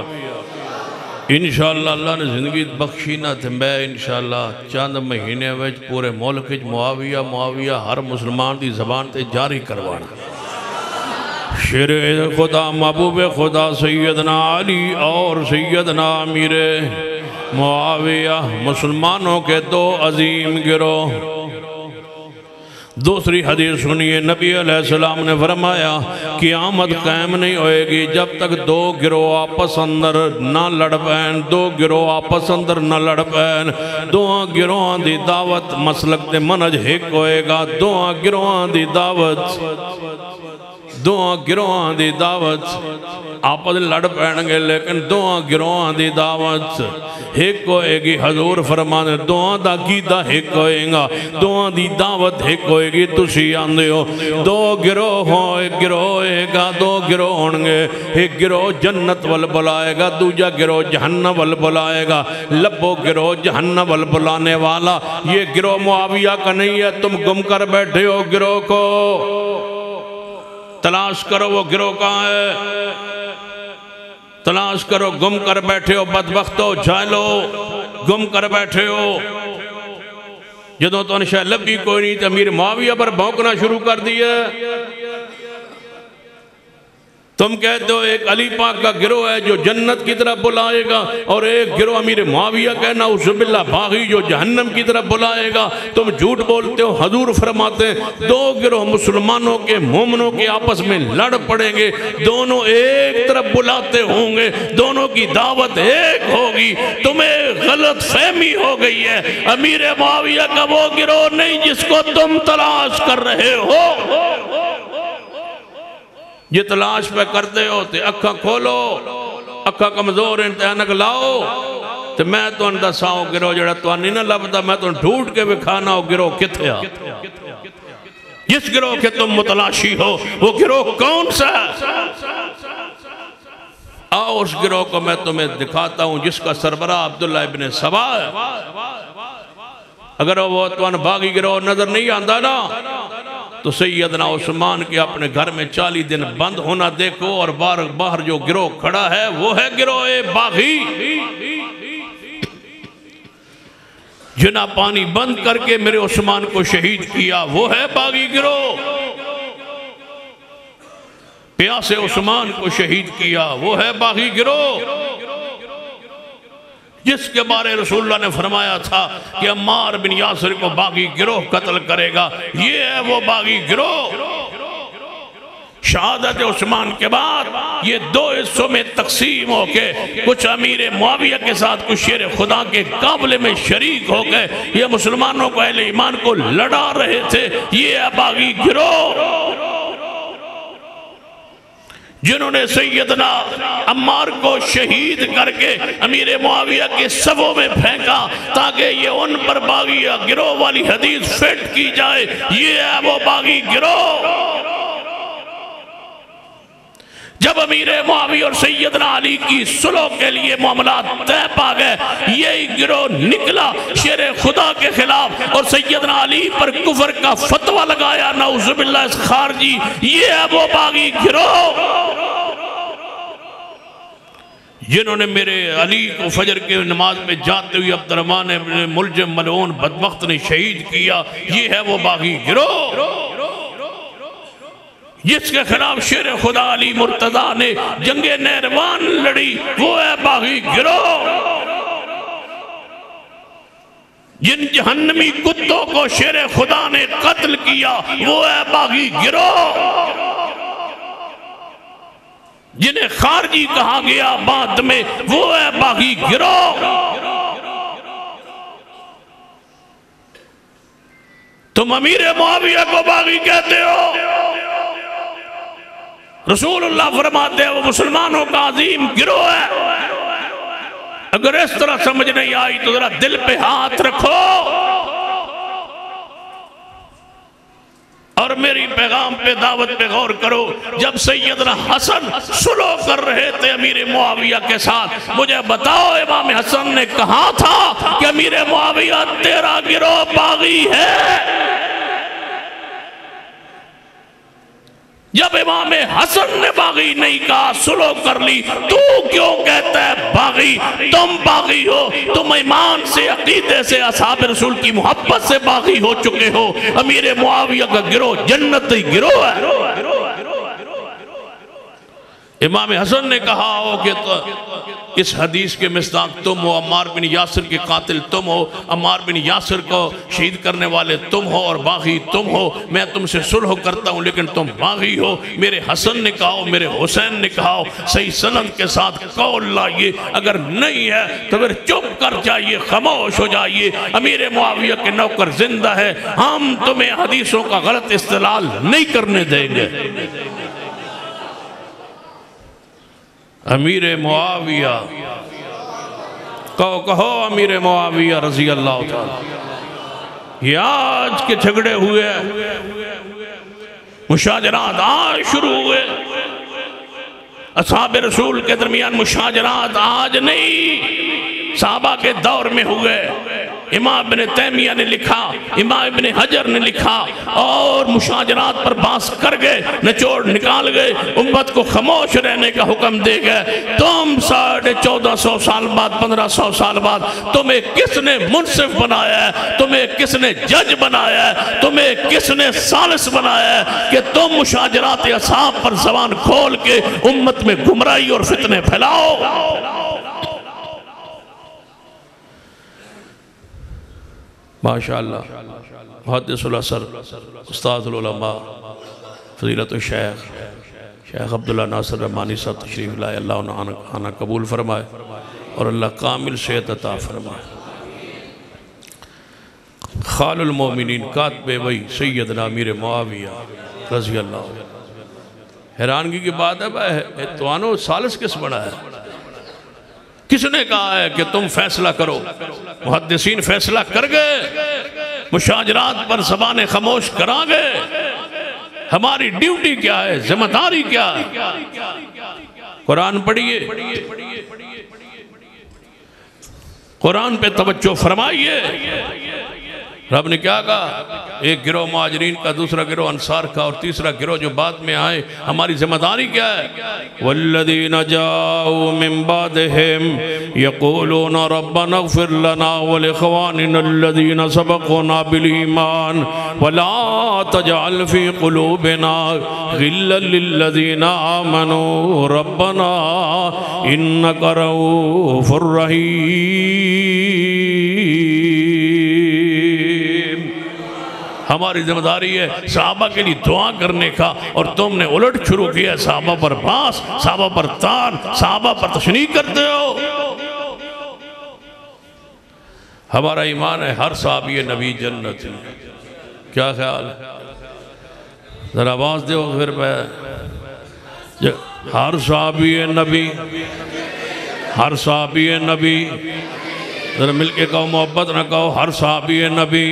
انشاءاللہ اللہ نے زندگی بخشی نہ تھے، میں انشاءاللہ چند مہینے ویچ پورے ملک معاویہ معاویہ ہر مسلمان دی زبان تے جاری کروانا۔ شیر خدا محبوب خدا سیدنا علی اور سیدنا امیر معاویہ، مسلمانوں کے دو عظیم گروہ۔ دوسری حدیث سنیے، نبی علیہ السلام نے فرمایا قیامت قائم نہیں ہوئے گی جب تک دو گروہ آپس اندر نہ لڑ پین، دو گروہ آپس اندر نہ لڑ پین۔ دوہاں گروہاں دی دعوت مسلک تے منج ہک ہوئے گا، دوہاں گروہاں دی دعوت، دوہاں گروہاں دی دعوت آپس لڑ پین گے، لیکن دوہاں گروہاں دی دعوت ہک ہوئے گی۔ حضور فرمانے دوہاں دا گیدہ ہک ہوئے گا، دوہاں دی دعوت ہک ہوئے گی۔ تسی آندے ہو دو گروہ ہوں، ایک گروہ ہوئے گا، دو گروہ ہونگے، ایک گروہ جنت وال بلائے گا، دوجہ گروہ جہنم وال بلائے گا۔ لبو گروہ جہنم وال بلانے والا یہ گروہ معاویہ کا نہیں ہے، تم گم کر بیٹھے ہو گروہ کو، تلاش کرو وہ گروہ کہاں ہے، تلاش کرو، گم کر بیٹھے ہو بدبختو، جھائلو، گم کر بیٹھے ہو۔ جدوں تو انشاء لبی کوئی نہیں تو امیر معاویہ پر بھونکنا شروع کر دیا۔ تم کہتے ہو ایک علی پاک کا گروہ ہے جو جنت کی طرف بلائے گا، اور ایک گروہ امیر معاویہ کا نعوذ باللہ باغی جو جہنم کی طرف بلائے گا۔ تم جھوٹ بولتے ہو۔ حضور فرماتے ہیں دو گروہ مسلمانوں کے مومنوں کے آپس میں لڑ پڑیں گے، دونوں ایک طرف بلاتے ہوں گے، دونوں کی دعوت ایک ہوگی۔ تمہیں غلط فہمی ہو گئی ہے، امیر معاویہ کا وہ گروہ نہیں جس کو تم تلاش کر رہے ہو۔ یہ تلاش پہ کرتے ہو تے اکھا کھولو، اکھا کمزور انتہانک لاؤ تے میں تو اندہ ساؤں گروہ جڑا تو نہیں نہ لبتا، میں تو ڈھونڈ کے بکھانا ہو گروہ کتھے آ۔ جس گروہ کے تم متلاشی ہو وہ گروہ کون سا ہے؟ آؤ اس گروہ کو میں تمہیں دکھاتا ہوں جس کا سربراہ عبداللہ ابن سبا ہے۔ اگر وہ تو ان باغی گروہ نظر نہیں آندہ نا تو سیدنا عثمان کے اپنے گھر میں 40 دن بند ہونا دیکھو، اور باہر جو گروہ کھڑا ہے وہ ہے گروہ باغی۔ جنا پانی بند کر کے میرے عثمان کو شہید کیا وہ ہے باغی گروہ، پیاسے عثمان کو شہید کیا وہ ہے باغی گروہ، جس کے بارے رسول اللہ نے فرمایا تھا کہ عمار بن یاسر کو باغی گروہ قتل کرے گا، یہ ہے وہ باغی گروہ۔ شہادت عثمان کے بعد یہ دو حصوں میں تقسیم ہو کے کچھ امیر معاویہ کے ساتھ کچھ شیر خدا کے قابلے میں شریک ہو گئے، یہ مسلمانوں کو اہل ایمان کو لڑا رہے تھے، یہ ہے باغی گروہ جنہوں نے سیدنا عمار کو شہید کر کے امیر معاویہ کے صفوں میں پھینکا تاکہ یہ ان پر باغی گروہ والی حدیث فٹ کی جائے، یہ ہے وہ باغی گروہ۔ جب امیر معاویہ اور سیدنا علی کی صلح کے لیے معاملات طے پا گئے، یہی گروہ نکلا شیر خدا کے خلاف اور سیدنا علی پر کفر کا فتوہ لگایا، نعوذ باللہ اس خارجی، یہ ہے وہ باغی گروہ جنہوں نے میرے علی کو فجر کے نماز میں جاتے ہوئے عبدالرحمن ابن ملجم ملعون بدبخت نے شہید کیا، یہ ہے وہ باغی گروہ جس کے خلاف شیر خدا علی مرتضیٰ نے جنگ نیروان لڑی، وہ ہے باغی گروہ۔ جن جہنمی کتوں کو شیر خدا نے قتل کیا وہ ہے باغی گروہ، جنہیں خارجی کہا گیا بعد میں وہ ہے باغی گروہ۔ تم امیر معاویہ کو باغی کہتے ہو، رسول اللہ فرماتے ہیں وہ مسلمانوں کا عظیم گروہ ہے۔ اگر اس طرح سمجھ نہیں آئی تو ذرا دل پہ ہاتھ رکھو اور میری پیغام پہ دعوت پہ غور کرو۔ جب سیدنا حسن صلح کر رہے تھے امیر معاویہ کے ساتھ، مجھے بتاؤ امام حسن نے کہا تھا کہ امیر معاویہ تیرا گروہ باغی ہے؟ جب امام حسن نے باغی نہیں کہا، صلح کر لی، تو کیوں کہتا ہے باغی؟ تم باغی ہو، تم ایمان سے، عقیدے سے، اصحاب رسول کی محبت سے باغی ہو چکے ہو۔ امیر معاویہ کا گروہ جنتی گروہ ہے۔ امام حسن نے کہا ہو کہ اس حدیث کے مصداق تم ہو، عمار بن یاسر کے قاتل تم ہو، عمار بن یاسر کو شہید کرنے والے تم ہو اور باغی تم ہو، میں تم سے صلح کرتا ہوں لیکن تم باغی ہو۔ میرے حسن نے کہا ہو، میرے حسین نے کہا ہو، صحیح سند کے ساتھ قول لائیے، اگر نہیں ہے تو پھر چپ کر جائیے، خاموش ہو جائیے۔ امیر معاویہ کے نوکر زندہ ہے، ہم تمہیں حدیثوں کا غلط استدلال نہیں کرنے دیں گے۔ امیر معاویہ کہو امیر معاویہ رضی اللہ تعالی۔ یہ آج کے جھگڑے ہوئے، مشاجرات آج شروع ہوئے، اصحاب رسول کے درمیان مشاجرات آج نہیں، صحابہ کے دور میں ہوئے۔ امام ابن تیمیہ نے لکھا، امام ابن حجر نے لکھا اور مشاجرات پر باس کر گئے، نچوڑ نکال گئے، امت کو خاموش رہنے کا حکم دے گئے۔ تم 1450 سال بعد، 1500 سال بعد تمہیں کس نے منصف بنایا ہے؟ تمہیں کس نے جج بنایا ہے؟ تمہیں کس نے ثالث بنایا ہے کہ تم مشاجرات اصحاب پر زبان کھول کے امت میں گمراہی اور فتنے پھیلاؤ؟ ماشاءاللہ محدث الاثر استاد العلماء فضیلت الشیخ شیخ عبداللہ ناصر رحمانی صاحب تشریف لائے، اللہ انہیں آنا قبول فرمائے اور اللہ کامل صحت عطا فرمائے۔ خال المومنین کاتب وحی سیدنا امیر معاویہ رضی اللہ۔ حیرانگی کی بات ہے توانو ثالث کس بڑا ہے؟ کس نے کہا ہے کہ تم فیصلہ کرو؟ محدثین فیصلہ کر گئے، مشاجرات پر زبانیں خاموش کرا گئے۔ ہماری ڈیوٹی کیا ہے؟ ذمہ داری کیا ہے؟ قرآن پڑھیے، قرآن پہ توجہ فرمائیے۔ رب نے کیا کہا؟ ایک گروہ مہاجرین کا، دوسرا گروہ انصار کا اور تیسرا گروہ جو بعد میں آئے۔ ہماری ذمہ داری کیا ہے؟ وَالَّذِينَ جَاءُوا مِن بَعْدِهِمْ يَقُولُونَ رَبَّنَا اغْفِرْ لَنَا وَلِإِخْوَانِنَا الَّذِينَ سَبَقُونَا بِالْإِيمَانِ وَلَا تَجْعَلْ فِي قُلُوبِنَا غِلًّا لِلَّذِينَ آمَنُوا رَبَّنَا إِنَّكَ رَءُوفٌ رَحِيمٌ۔ ہماری ذمہ داری ہے صحابہ کے لیے دعا کرنے کا، اور تم نے الٹ شروع کیا ہے، صحابہ پر باس، صحابہ پر تان، صحابہ پر تشنیع کرتے ہو۔ ہمارا ایمان ہے ہر صحابی نبی جنت ہے۔ کیا خیال ہے؟ ذرا آواز دے پھر میں ہر صحابی نبی، ہر صحابی نبی، ذرا مل کے کہو، محبت نہ کہو، ہر صحابی نبی۔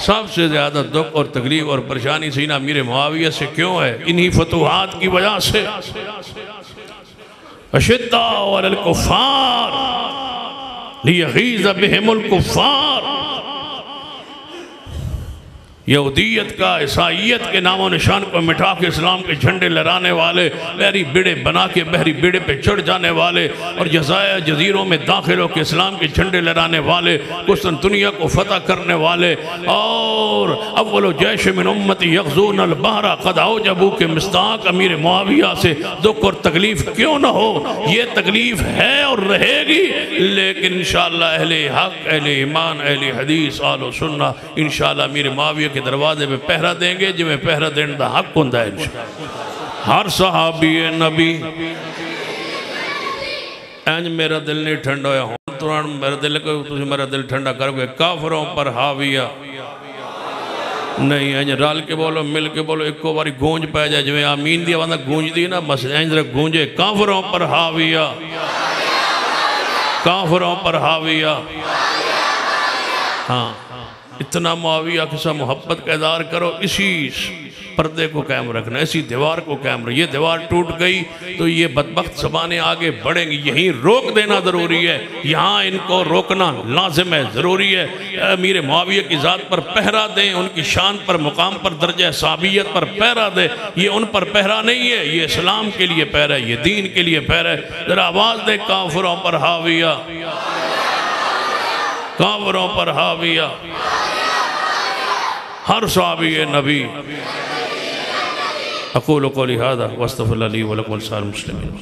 سب سے زیادہ دکھ اور تکلیف اور پریشانی سینہ امیر معاویہ سے کیوں ہے؟ انہی فتوحات کی وجہ سے۔ اشداء علی الکفار لیغیظ بہم الکفار، یہودیت کا، عیسائیت کے نام و نشان کو مٹا کے اسلام کے جھنڈے لہرانے والے، بحری بیڑے بنا کے بحری بیڑے پہ چڑھ جانے والے، اور جزائر جزیروں میں داخل ہو کے اسلام کے جھنڈے لہرانے والے، قسطنطنیہ کو فتح کرنے والے، اور اول جیش من امتی یغزون البحر قد اوجبوا کے مصداق امیر معاویہ سے دکھ اور تکلیف کیوں نہ ہو، یہ تکلیف ہے اور رہے گی، لیکن انشاءاللہ اہل حق، اہل ایمان، اہل حدیث، آل و سنہ انشاءاللہ امیر معاویہ کے دروازے پہ پہرہ دیں گے، جو میں پہرہ دین دا حق ہوندہ ہے انشاءاللہ۔ ہر صحابی نبی اینج میرا دل نہیں ٹھنڈا ہویا ہوں تران میرا دل کو تجھے میرا دل ٹھنڈا کرو گے، کافروں پر حاویہ نہیں، اینج رال کے بولو، مل کے بولو، ایک کو باری گونج پہ جائے، جو میں آمین دیا وہاں گونج دی نا، بس اینج رکھ گونجے، کافروں پر حاویہ، کافروں پر حاویہ، ہاں اتنا معاویہ کے ساتھ محبت کا اظہار کرو، اسی پردے کو قائم رکھنا، اسی دیوار کو قائم رکھنا۔ یہ دیوار ٹوٹ گئی تو یہ بدبخت زمانے آگے بڑھیں گے، یہیں روک دینا ضروری ہے، یہاں ان کو روکنا لازم ہے، ضروری ہے۔ امیر معاویہ کی ذات پر پہرہ دیں، ان کی شان پر، مقام پر، درجہ صحابیت پر پہرہ دیں، یہ ان پر پہرہ نہیں ہے، یہ اسلام کے لیے پہرہ ہے، یہ دین کے لیے پہرہ ہے۔ ذرا آواز دیں، کافروں پر حاویہ، کافروں پر حاویہ، ہر صحابی نبی۔ اقول قولی ھذا واستغفر اللہ لی ولکم ولسائر المسلمین۔